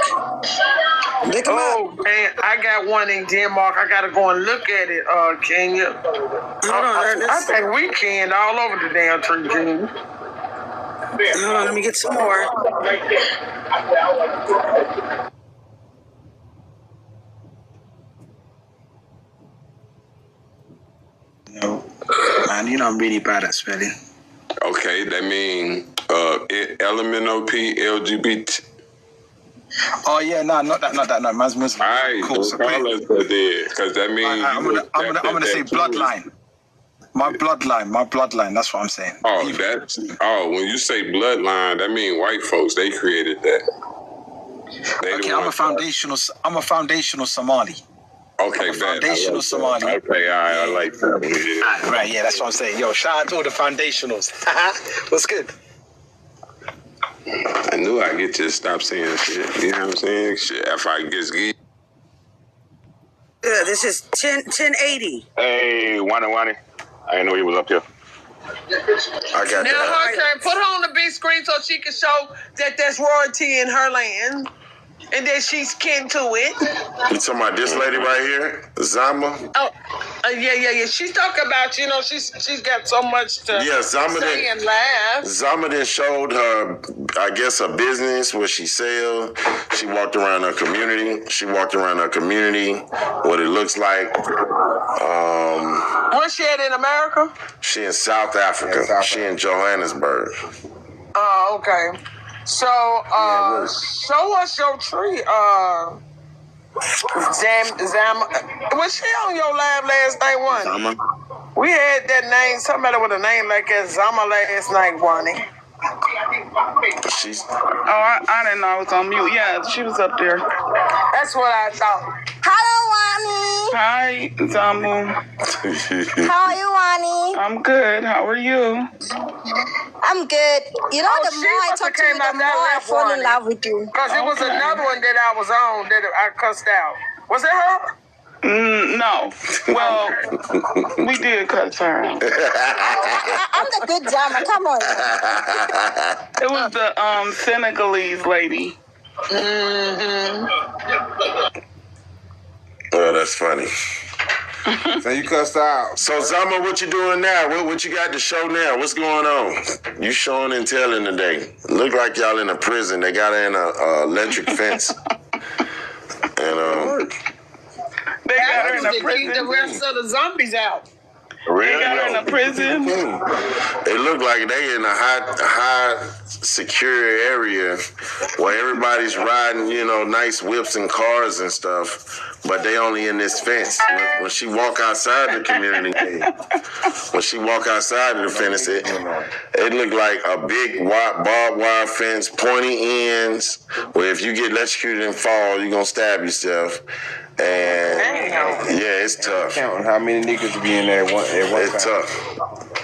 Look him up. Man, I got one in Denmark. I got to go and look at it, Kenya. I think we canned all over the damn tree, Kenya. Hold on, let me get some more. No, man, you know I'm really bad at spelling. Okay, that means LMNOP, LGBT. Oh yeah, no, not that. No, man's Muslim. Alright, cool. so because that means I'm gonna say bloodline. My bloodline. That's what I'm saying. When you say bloodline, that means white folks. They created that. I'm a foundational Somali. Okay, foundational Somali. Okay, I like that. Right, yeah, that's what I'm saying. Yo, shout out to all the foundationals. What's good? I knew I'd get you to stop saying shit. You know what I'm saying? Shit, if I get Yeah, this is 1080. Hey, Wani. I didn't know he was up here. I got now her turn. Put her on the big screen so she can show that there's royalty in her land. And then she's kin to it. You talking about this lady right here, Zama? Yeah. She's talking about, she's got so much to say and laugh. Zama then showed her, I guess, a business where she sells. She walked around her community. What it looks like. Where's she at in America? She in South Africa. She in Johannesburg. Oh, okay. So, show us your tree. Zama. Was she on your live last night, Wani? Zama. We had that name, somebody with a name like that, Zama last night, Wani. I didn't know I was on mute. Yeah, she was up there. That's what I thought. Hello, Wani. Hi, Zamu. How are you, Wani? I'm good. How are you? I'm good. You know, the more I talk to you, the more I fall in love with you. Because it was another one that I was on that I cussed out. Was it her? No. Well, we did cut her. I'm the good drama. Come on. It was the Senegalese lady. Mm-hmm. Oh, that's funny. So you cussed out. So Zama, what you doing now? What you got to show now? What's going on? You showing and telling today. Look like y'all in a prison. They got in a electric fence. And they got her in a to prison. keep the rest of the zombies out. They got her in a prison. It look like they in a high secure area where everybody's riding, nice whips and cars and stuff, but they only in this fence. When she walk outside the community, it look like a big barbed wire fence, pointy ends, where if you get electrocuted and fall, you're gonna stab yourself. And yeah, it's tough. Counting how many niggas be in there at one It's time. tough.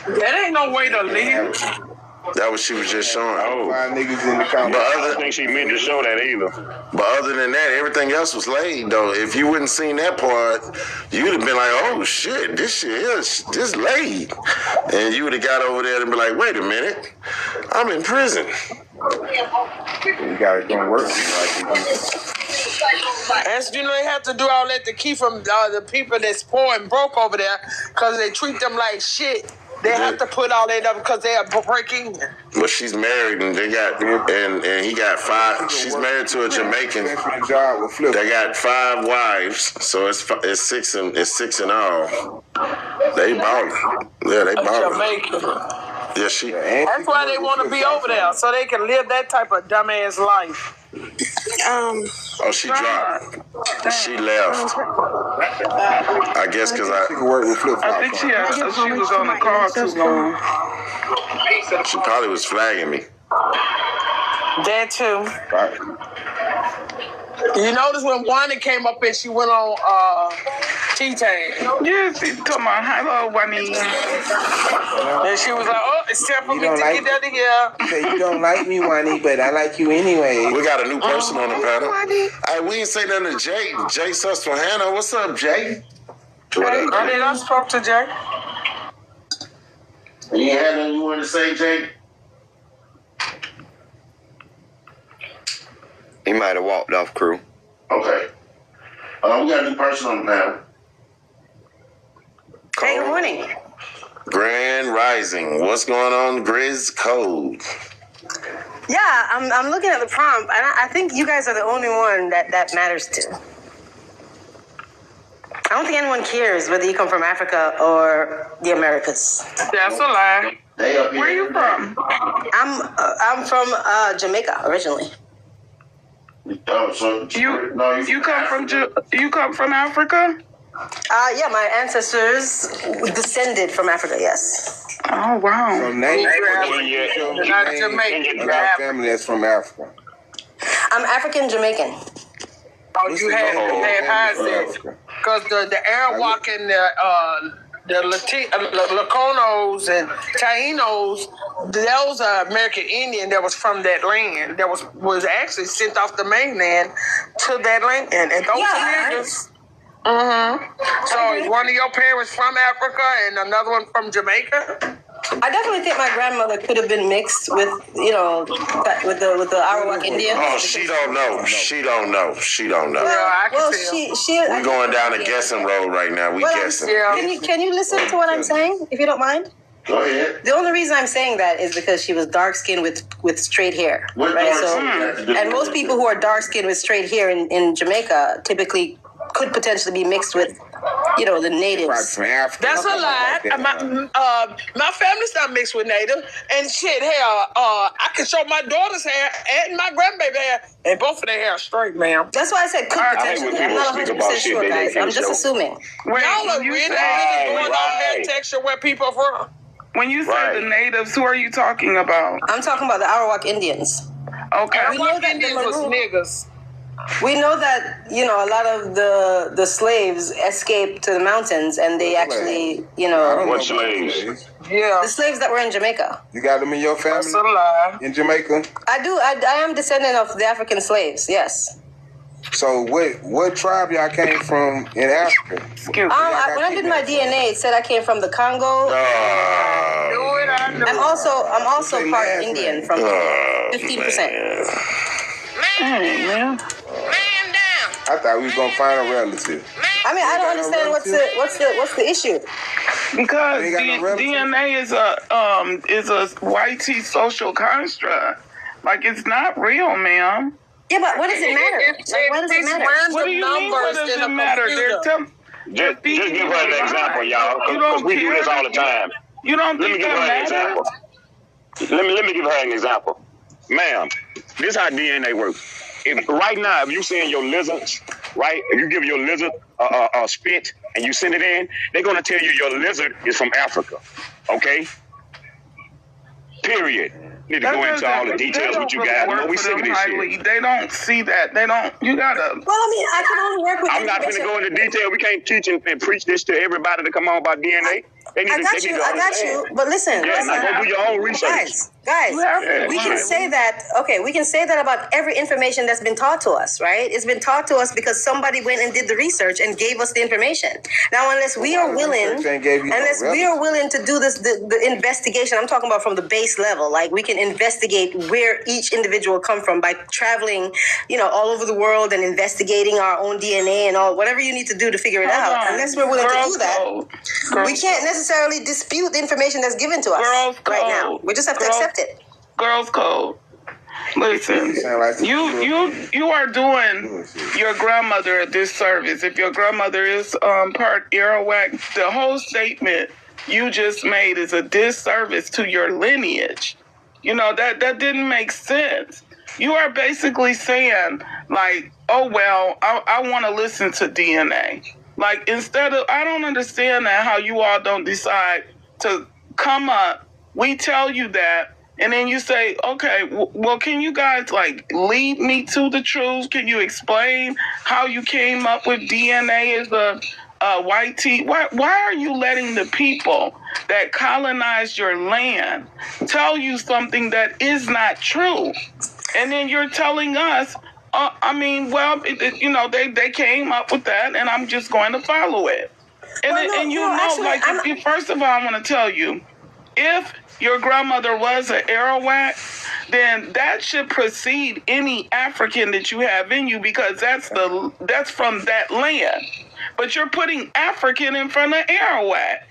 That ain't no way to live. That what she was just showing. Five niggas in the count. I don't think she meant to show that either. But other than that, everything else was laid, though. If you wouldn't seen that part, you'd have been like, oh, shit, this shit is this laid. And you would have got over there and be like, wait a minute, I'm in prison. You gotta go and work. As you know, they have to do all that to keep from the people that's poor and broke over there because they treat them like shit. They have to put all that up because they are breaking. But she's married and they got and he got 5. She's married to a Jamaican. They got 5 wives, so it's 6 and it's 6 in all. They ballin'. Yeah, they ballin'. Jamaican. Yeah, she. That's why they want to be over there so they can live that type of dumbass life. Oh, she dropped. She left. I guess because I think she was on the call too long. She probably was flagging me. That too. You notice when Wanda came up and she went on T-Tang. Yes, she's talking about hello, Wani. And she was like, oh, it's time for me to get out of here. Say you don't like me, Wani, but I like you anyway. We got a new person on the panel. Hey, we ain't say nothing to Jay. Jay Susquehanna. What's up, Jay? I did not spoke to Jay. You had nothing you wanted to say, Jay? He might have walked off, crew. Okay. We got a new person on the panel. Hey, good morning. Grand Rising. What's going on, Grizz Code? Yeah, I'm looking at the prompt, and I think you guys are the only one that matters to. I don't think anyone cares whether you come from Africa or the Americas. That's a lie. Where are you from? I'm from Jamaica originally. Oh, so you come from Africa? Yeah, my ancestors descended from Africa. Yes. Oh wow. So name family that's from Africa. I'm African Jamaican. Oh, you had highs because the Arawak and the Laconos and Tainos, those are American Indian that was from that land that was actually sent off the mainland to that land, and those niggas. So is one of your parents from Africa and another one from Jamaica? I definitely think my grandmother could have been mixed with, with the Arawak Indians. Oh, she don't know. She don't know. Well, she. We're going down a guessing road right now. We guessing. Can you listen to what I'm saying, if you don't mind? Go ahead. The only reason I'm saying that is because she was dark skinned with straight hair, right? And most people who are dark skinned with straight hair in Jamaica typically could potentially be mixed with, the natives. That's a lie. My family's not mixed with native. And shit, hell, I can show my daughter's hair and my grandbaby hair, and both of their hair straight, ma'am. That's why I said could potentially. I'm not 100% sure, guys. I'm just assuming. Y'all are really going off hair texture where people are from. When you say the natives, who are you talking about? I'm talking about the Arawak Indians. Okay. Arawak Indians was niggas. We know that, you know, a lot of the slaves escaped to the mountains and they actually, you know. What slaves? Yeah. The slaves that were in Jamaica. You got them in your family? That's a lie. In Jamaica? I do. I am descendant of the African slaves, yes. So what tribe y'all came from in Africa? When I did my DNA, it said I came from the Congo. I'm also part Indian from 15%. Man. I thought we was gonna find a relative. I mean, I don't understand what's the issue. Because DNA is a white social construct. Like, it's not real, ma'am. Yeah, but what does it matter? Like, what does it matter? What do you mean? What does it matter? Just give her an example, y'all, because we do this all the time. You don't think that matters? Let me give her an example. Ma'am, this is how DNA works. Right now, if you send your lizards, right, if you give your lizard a spit and you send it in, they're going to tell you your lizard is from Africa, okay? Period. Need to go into all the details with you guys. We sick of this shit. They don't see that. They don't. You gotta. Well, I mean, I can only work with. I'm not going to go into detail. We can't teach and preach this to everybody to come on about DNA. I got you. But listen. Yeah, now go do your own research. Guys, we can say that. Okay, we can say that about every information that's been taught to us, right? It's been taught to us because somebody went and did the research and gave us the information. Now, unless we are willing to do this, the investigation. I'm talking about from the base level. Like, we can investigate where each individual come from by traveling, you know, all over the world and investigating our own DNA and all whatever you need to do to figure it out. Unless we're willing to do that, we can't necessarily dispute the information that's given to us right now. We just have to accept it. Girls code. Listen, you are doing your grandmother a disservice. If your grandmother is part Arawak, the whole statement you just made is a disservice to your lineage. You know, that didn't make sense. You are basically saying, like, oh, well, I want to listen to DNA. Like, instead of, I don't understand that, how you all don't decide to come up. We tell you that, and then you say, okay, well, can you guys, like, lead me to the truth? Can you explain how you came up with DNA as a white tea? Why are you letting the people that colonized your land tell you something that is not true? And then you're telling us, they came up with that, and I'm just going to follow it. First of all, I want to tell you, if your grandmother was an Arawak, then that should precede any African that you have in you, because that's from that land. But you're putting African in front of Arawak.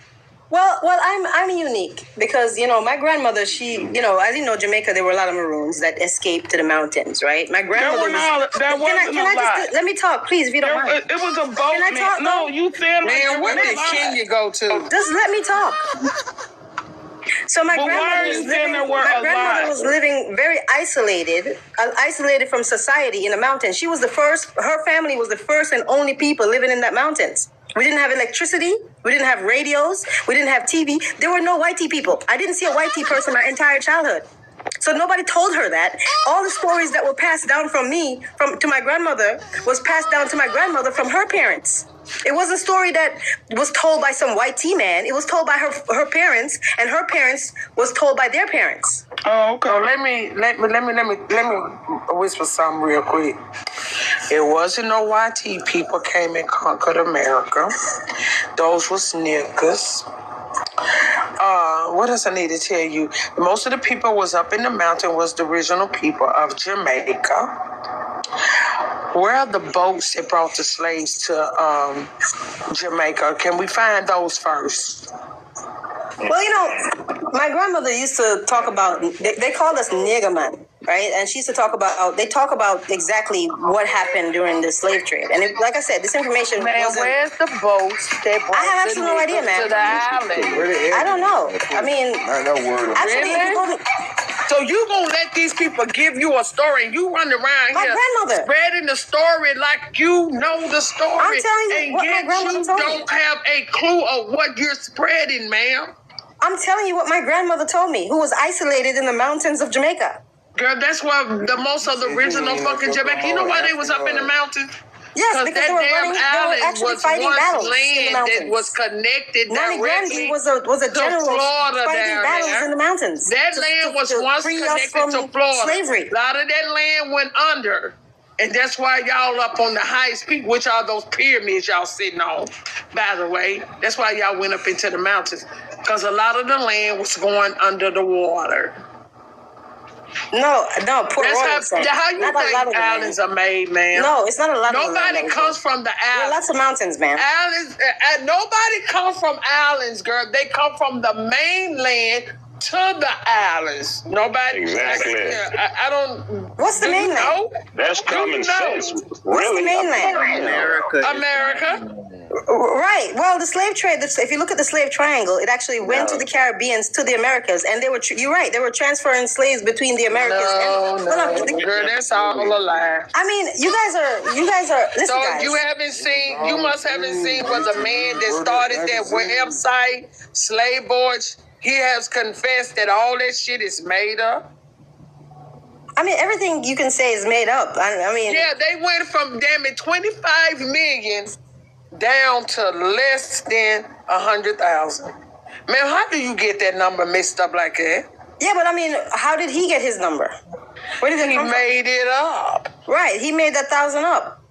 Well, I'm unique because, you know, my grandmother, she, you know, as you know, Jamaica, there were a lot of Maroons that escaped to the mountains, right? My grandmother let me talk, please, if you don't mind. It was a boat. Can I talk? No, you said, man, where did Kenya go to? Just let me talk. So my grandmother was living very isolated from society in the mountains. She was her family was the first and only people living in that mountains. We didn't have electricity. We didn't have radios. We didn't have TV. There were no white tea people. I didn't see a white tea person my entire childhood. So nobody told her that. All the stories that were passed down from me to my grandmother was passed down to my grandmother from her parents. It was a story that was told by some white tea man. It was told by her parents, and her parents was told by their parents. Oh, okay. So let me whisper something real quick. It wasn't no white tea people came and conquered America. Those was niggas. What else I need to tell you? Most of the people was up in the mountain was the original people of Jamaica. Where are the boats that brought the slaves to Jamaica? Can we find those first? Well, you know, my grandmother used to talk about, they called us nigger man, right? And she used to talk about exactly what happened during the slave trade. And like I said, this information where's the boats that brought I have absolutely no idea, man. To the island? I don't know. I mean, so you gonna let these people give you a story and you run around my here grandmother spreading the story like you know the story. I'm telling you and what yet my grandmother told me. You don't have a clue of what you're spreading, ma'am. I'm telling you what my grandmother told me, who was isolated in the mountains of Jamaica. Girl, that's why the most of the original fucking Jamaica. You know why they was up in the mountains? Yes, because that damn island actually was fighting once battles land that was connected directly was a general to Florida fighting battles there. in the mountains. That land was once connected to Florida. Slavery. A lot of that land went under. And that's why y'all up on the highest peak, which are those pyramids y'all sitting on, by the way. That's why y'all went up into the mountains. Because a lot of the land was going under the water. No, poor That's how you think islands are made, man. No, it's not a lot of Nobody comes from the islands. There are lots of mountains, man. Islands, nobody comes from islands, girl. They come from the mainland to the islands. Nobody. Exactly. I don't. What's the mainland? Know? That's common sense. What's Really? the mainland? America. Right. Well, the slave trade. If you look at the slave triangle, it actually went to the Caribbeans, to the Americas, and they were. You're right. They were transferring slaves between the Americas. Girl, that's all a lie. I mean, you guys are. Listen, so guys. You must haven't seen what the man that started that website, Slave Boys. He has confessed that all that shit is made up. I mean, everything you can say is made up. I mean, yeah, they went from 25 million down to less than 100,000. Man, how do you get that number mixed up like that? Yeah, but I mean, how did he get his number? Where did he made it up? Right, he made that 1,000 up.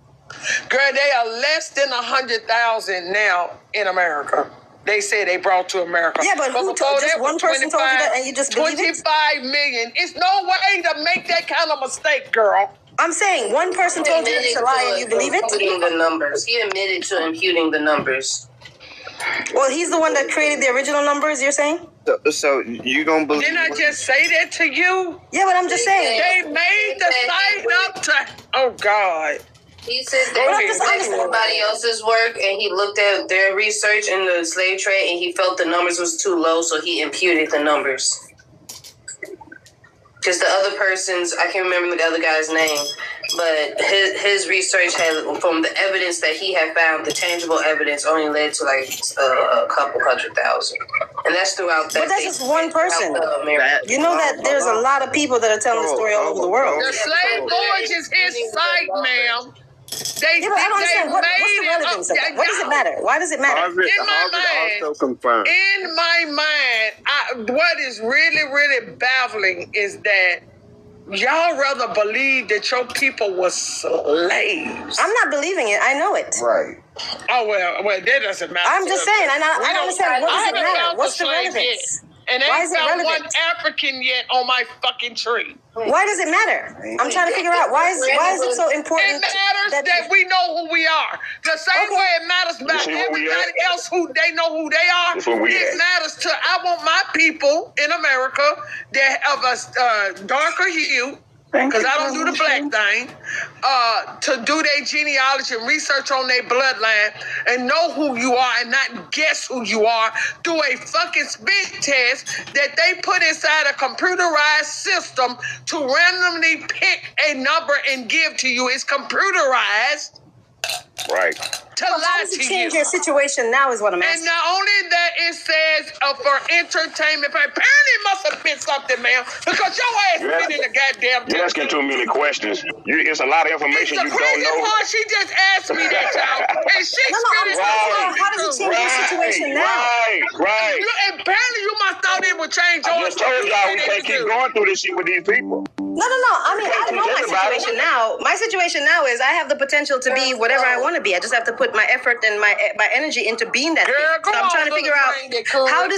Girl, they are less than 100,000 now in America. They say they brought to America. Yeah, but who told? Just one person told you that, and you just believe it? 25 million. It's no way to make that kind of mistake, girl. I'm saying one person told you it's a lie, and you believe it. Imputing the numbers. He admitted to imputing the numbers. Well, he's the one that created the original numbers. You're saying? So you gonna believe? Didn't I just say that to you? Yeah, but I'm just saying they made the site up to. Oh God. He said that he looked at somebody else's work and he looked at their research in the slave trade and he felt the numbers was too low, so he imputed the numbers. Because the other person's, I can't remember the other guy's name, but his research had, from the evidence that he had found, the tangible evidence only led to like a couple 100,000. And that's throughout that. But that's just one person. You know that there's a lot of people that are telling the story all over the world. The Slave Boys is his site, ma'am. I don't understand. What's the relevance of that? What does it matter? Why does it matter? In my mind, what is really, really baffling is that y'all rather believe that your people were slaves. I'm not believing it. I know it. Right. Oh, well, that doesn't matter. I'm just saying. I don't understand. What does it matter? What's the relevance? Yet. And I ain't found one African yet on my fucking tree. Why does it matter? I'm trying to figure out why is it so important? It matters that we know who we are. The same way it matters about everybody else who they know who they are. It matters to I want my people in America that of a darker hue. Because I don't do the black thing, to do their genealogy and research on their bloodline and know who you are and not guess who you are through a fucking spit test that they put inside a computerized system to randomly pick a number and give to you. It's computerized. Right. To lie how does it to change you. your situation now is what I'm asking. And not only that, it says for entertainment. Apparently it must have been something, ma'am, because your ass been in the goddamn You're asking too many questions. It's a lot of information you don't know. The crazy part, she just asked me that, y'all. And she how does it change your situation now? Right. Apparently you must thought it would change yours. I just told y'all we can't keep going through this shit with these people. No. I mean, I don't know my situation now. My situation now is I have the potential to be whatever I want to be. I just have to put my effort and my energy into being that thing. So I'm trying to figure out how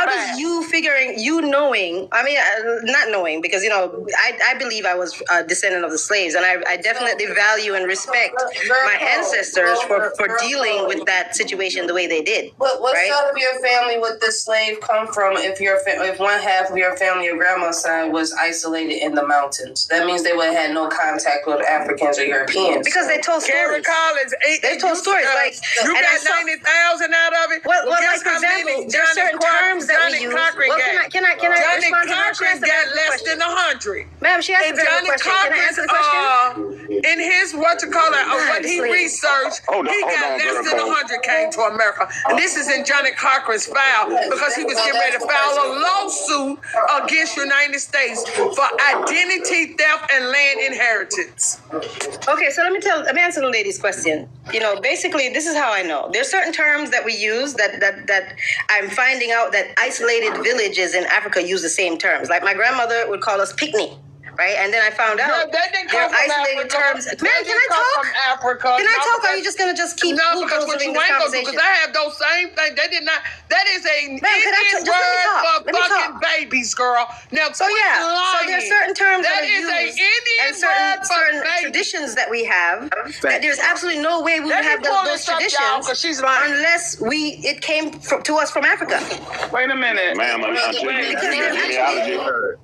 does you knowing, I mean, not knowing, because, you know, I believe I was a descendant of the slaves, and I definitely value and respect my ancestors for dealing with that situation the way they did. What side of your family would this slave come from if one half of your family, your grandma's side, was isolated in the mountains? That means they would have had no contact with Africans or Europeans. Because they told stories. Collins, they told stories. course. Like, you and got 90,000 out of it. Well, like guess for how example, many there are certain terms that we Johnny use. Cochran Well, got? can I Johnny respond to her Cochran question? got less than 100. Ma'am, she asked a And very good Johnny question. Can I answer the question? Cochran, in his what he researched, he got less than 100 came to America. And this is in Johnny Cochran's file because he was getting ready to file a lawsuit against United States for identity theft and land inheritance. Okay, so let me answer the lady's question. You know, basically, this is how I know. There's certain terms that we use that I'm finding out that isolated villages in Africa use the same terms. Like my grandmother would call us picnic. Right, and then I found out they're isolated terms. Man, can I talk? From Africa. Can I talk? Or are you just gonna keep because what you ain't gonna do? Because I have those same things. They did not. That is a Indian word for fucking babies, girl. Now, so there's certain terms that is a Indian and certain word traditions that we have. That there's absolutely no way we would have those traditions unless it came to us from Africa. Wait a minute, ma'am.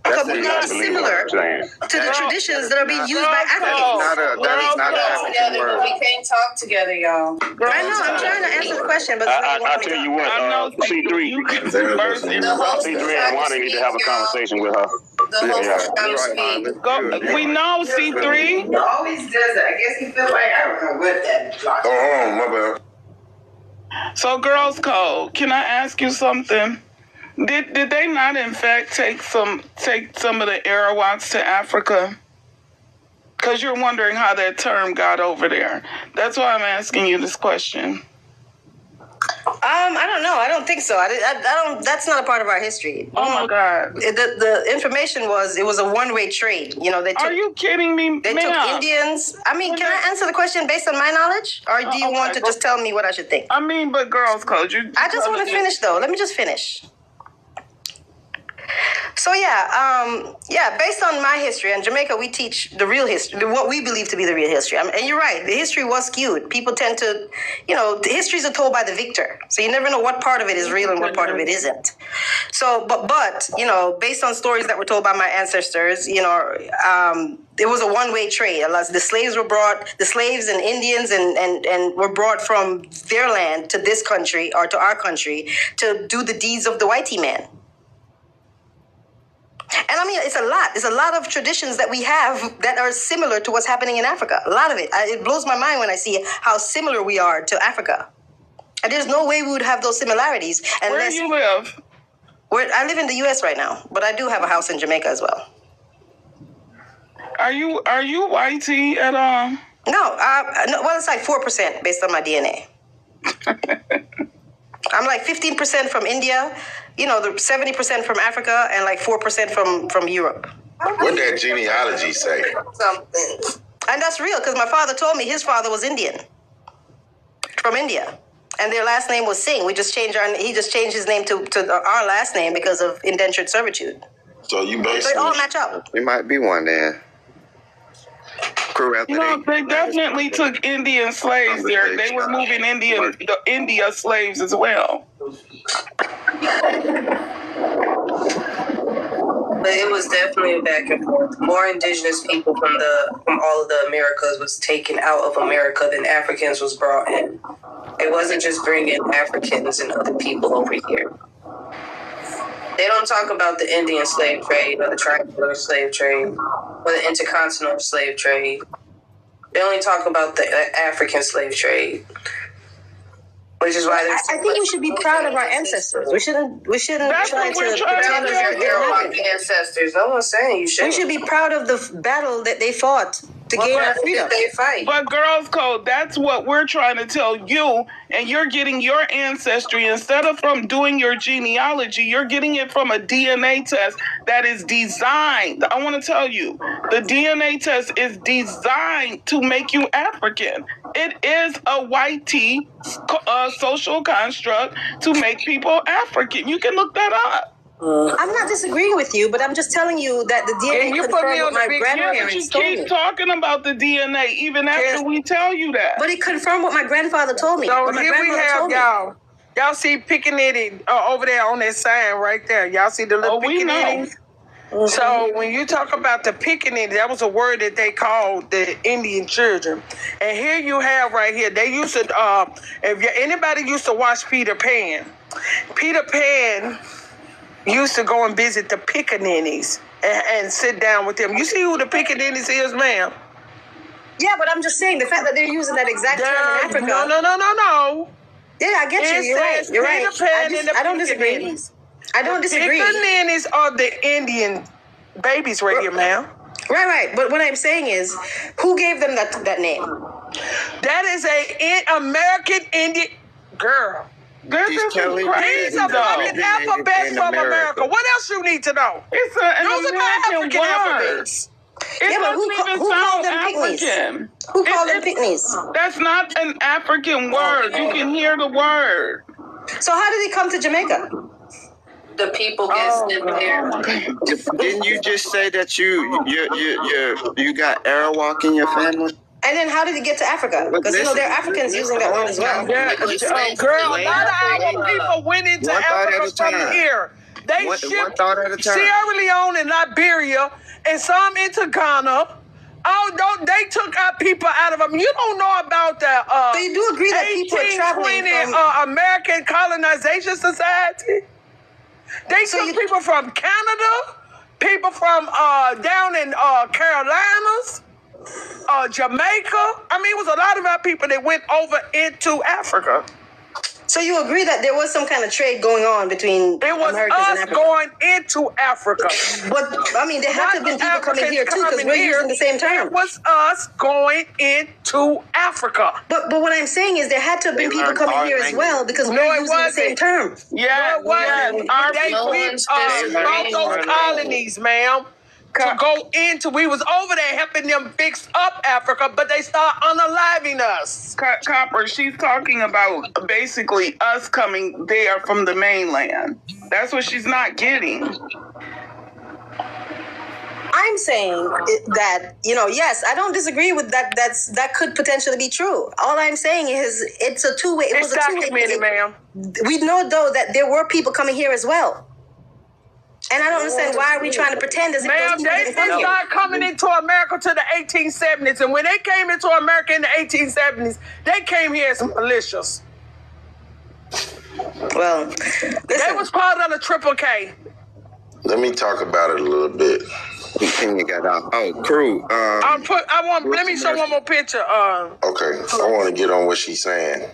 Because they're not similar to the traditions that are being used by Africans. That is not an African word. We can't talk together, y'all. I know, I'm trying to answer the question, but I tell you what, C3 and Wanda need to have a conversation with her. We know C3. He always does it. I guess he feels like I don't know what that. Oh, my bad. So, Girls Code, can I ask you something? Did they not in fact take some of the Arawaks to Africa? Because you're wondering how that term got over there. That's why I'm asking you this question. I don't know. I don't think so. I don't. That's not a part of our history. Oh my God. The information it was a one-way trade. You know, they took. Are you kidding me? They took Indians. I mean, can I answer the question based on my knowledge, or do you want to just tell me what I should think? I mean, but Girls Code, I just want to finish though. Let me just finish. So based on my history, in Jamaica, we teach the real history, what we believe to be the real history. And you're right, the history was skewed. People tend to, the histories are told by the victor. So you never know what part of it is real and what part of it isn't. So, but based on stories that were told by my ancestors, it was a one-way trade. The slaves and Indians and were brought from their land to this country or to our country to do the deeds of the whitey man. And I mean, it's a lot. There's a lot of traditions that we have that are similar to what's happening in Africa. A lot of it. It blows my mind when I see how similar we are to Africa. And there's no way we would have those similarities. Where do you live? I live in the U.S. right now, but I do have a house in Jamaica as well. Are you whitey at all? No. Well, it's like 4% based on my DNA. I'm like 15% from India, the 70% from Africa, and like 4% from Europe. What that genealogy say? Something. And that's real, because my father told me his father was Indian, from India. And their last name was Singh. He just changed his name to our last name because of indentured servitude. So you basically... They all match up. We might be one then. They definitely took Indian slaves there. They were moving India slaves as well. But it was definitely a back and forth. More indigenous people from all of the Americas was taken out of America than Africans was brought in. It wasn't just bringing Africans and other people over here. They don't talk about the Indian slave trade or the triangular slave trade or the intercontinental slave trade. They only talk about the African slave trade, which is why I think we should be proud of our ancestors. We shouldn't try to pretend your ancestors. No one's saying you should. We should be proud of the battle that they fought to gain our freedom. They fight. But Girls Code, that's what we're trying to tell you, and you're getting your ancestry instead of from doing your genealogy. You're getting it from a DNA test that is designed. I want to tell you, the DNA test is designed to make you African. It is a white social construct to make people African. You can look that up. I'm not disagreeing with you, but I'm just telling you that the DNA confirmed what my grandparents told me. You keep talking about the DNA even after we tell you that. But it confirmed what my grandfather told me. So here we have y'all. Y'all see Pickaninny over there on that sign right there. Y'all see the little Pickaninny? So when you talk about the pickaninny, that was a word that they called the Indian children. And here you have right here, they used to, anybody used to watch Peter Pan, Peter Pan used to go and visit the pickaninnies and sit down with them. You see who the pickaninnies is, ma'am? Yeah, but I'm just saying, the fact that they're using that exact term in Africa. No. Yeah, I get you. You're right. You're right. I don't disagree. I don't disagree. Pickaninnies are the Indian babies right here, ma'am. Right. But what I'm saying is, who gave them that name? That is an American Indian girl. These are fucking alphabets from America. What else you need to know? Those are African alphabets. Yeah, but who called them pygmies? Who called them pygmies? That's not an African word. You can hear the word. So how did he come to Jamaica? The people get sent there. Didn't you just say that you got Arawak in your family? And then how did he get to Africa? Because there are Africans using that word as well. Yeah, girl, a lot of our people went into Africa from here. They shipped Sierra Leone and Liberia and some into Ghana. They took our people out of them. You don't know about the so you do agree that people are traveling from American Colonization Society? They took people from Canada, people from down in Carolinas, Jamaica. I mean, it was a lot of our people that went over into Africa. So you agree that there was some kind of trade going on between Americans and Africa? Going into Africa. But, I mean, there have to have been people coming here, too, because we're using the same term. It was us going into Africa. But what I'm saying is there had to have been people coming here as well, because we're using the same term. Yeah, it wasn't. We brought those colonies, ma'am, to go into. We was over there helping them fix up Africa, but they start unaliving us. Copper, she's talking about basically us coming there from the mainland. That's what she's not getting. I'm saying that, yes, I don't disagree with that. That could potentially be true. All I'm saying is it's a two-way. It was a two-way, ma'am. We know, though, that there were people coming here as well. And I don't understand why are we trying to pretend as if those people didn't come here. They started coming into America to the 1870s, and when they came into America in the 1870s, they came here as militias. Well, they was part of the Triple K. Let me talk about it a little bit. Crew. Let me show one more picture. Okay, I want to get on what she's saying.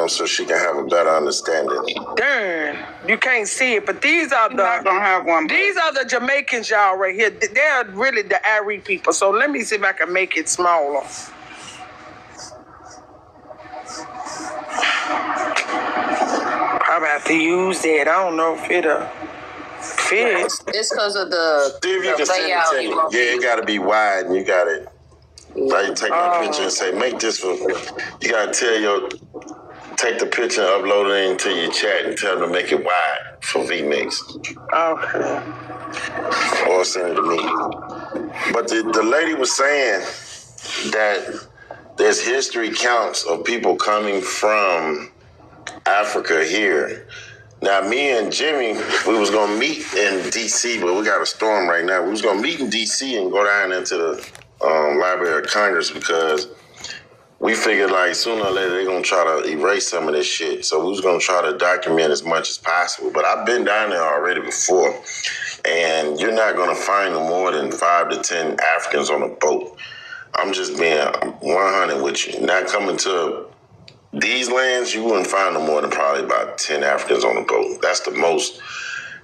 So she can have a better understanding. Darn, you can't see it, but these are these are the Jamaicans, y'all, right here. They're really the Ari people. So let me see if I can make it smaller. Probably have to use that. I don't know if it'll fit. It's because of the see if you can send it to me. Yeah, it got to be wide, and you got it. Like, take my picture and say, make this for. You gotta take the picture and upload it into your chat and tell them to make it wide for VMix. Okay. Or send it to me. But the lady was saying that there's history counts of people coming from Africa here. Now, me and Jimmy, we was gonna meet in DC, but we got a storm right now. We was gonna meet in DC and go down into the Library of Congress because we figured like sooner or later they're going to try to erase some of this shit. So we was going to try to document as much as possible. But I've been down there already before, and you're not going to find no more than 5 to 10 Africans on a boat. I'm just being 100 with you. Not coming to these lands, you wouldn't find no more than probably about 10 Africans on a boat. That's the most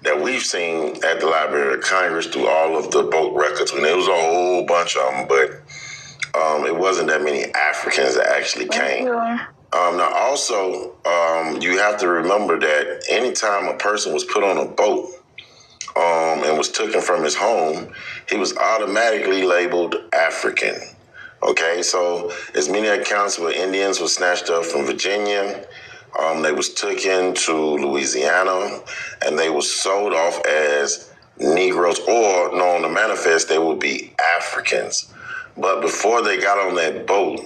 that we've seen at the Library of Congress through all of the boat records. And there was a whole bunch of them, but it wasn't that many Africans that actually came. Now, also, you have to remember that anytime a person was put on a boat and was taken from his home, he was automatically labeled African. Okay, so as many accounts where Indians were snatched up from Virginia, they was taken to Louisiana, and they was sold off as Negroes, or on the manifest, they would be Africans. But before they got on that boat,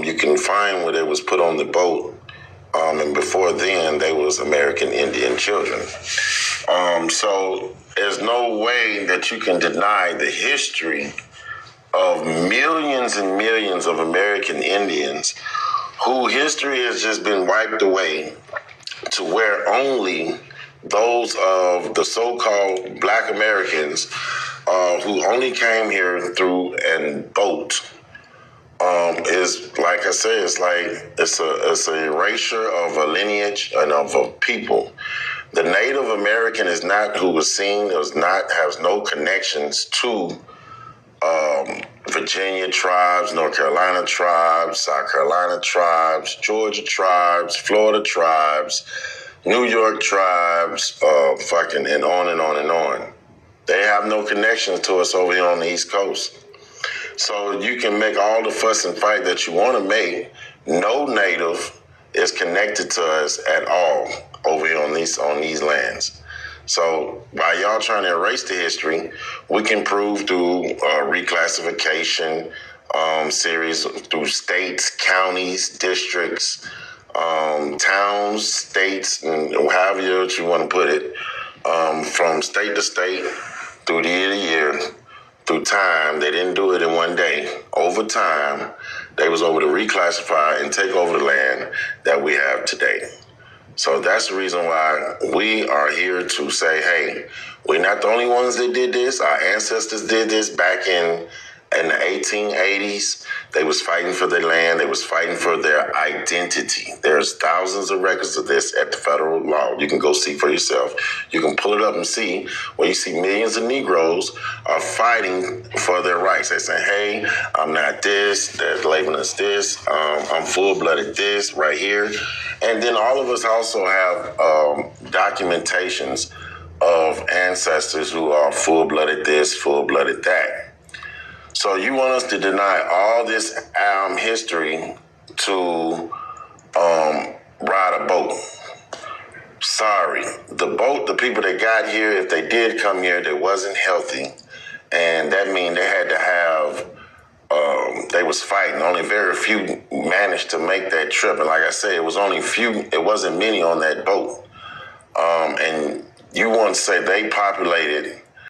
you can find where they was put on the boat And before then, they was American Indian children. So there's no way that you can deny the history of millions and millions of American Indians whose history has just been wiped away to where only those of the so-called Black Americans who only came here through a boat is, like I said, it's a erasure of a lineage and of a people. The Native American is not who was seen, has no connections to Virginia tribes, North Carolina tribes, South Carolina tribes, Georgia tribes, Florida tribes, New York tribes, and on and on and on. They have no connections to us over here on the East Coast. So you can make all the fuss and fight that you want to make. No Native is connected to us at all over here on these lands. So by y'all trying to erase the history, we can prove through reclassification series, through states, counties, districts, towns, states, and however you want to put it, from state to state, through the year to year, through time. They didn't do it in one day. Over time, they was able to reclassify and take over the land that we have today. So that's the reason why we are here to say, hey, we're not the only ones that did this. Our ancestors did this back in the 1880s. They was fighting for their land. They was fighting for their identity. There's thousands of records of this at the federal law. You can go see for yourself. You can pull it up and see where you see millions of Negroes are fighting for their rights. They say, hey, I'm not this. They're labeling us this. I'm full-blooded this right here. And then all of us also have documentations of ancestors who are full-blooded this, full-blooded that. So you want us to deny all this history to ride a boat. Sorry. The people that got here, if they did come here, they wasn't healthy. And that means they had to have, they was fighting. Only very few managed to make that trip. And like I said, it wasn't many on that boat. And you want to say they populated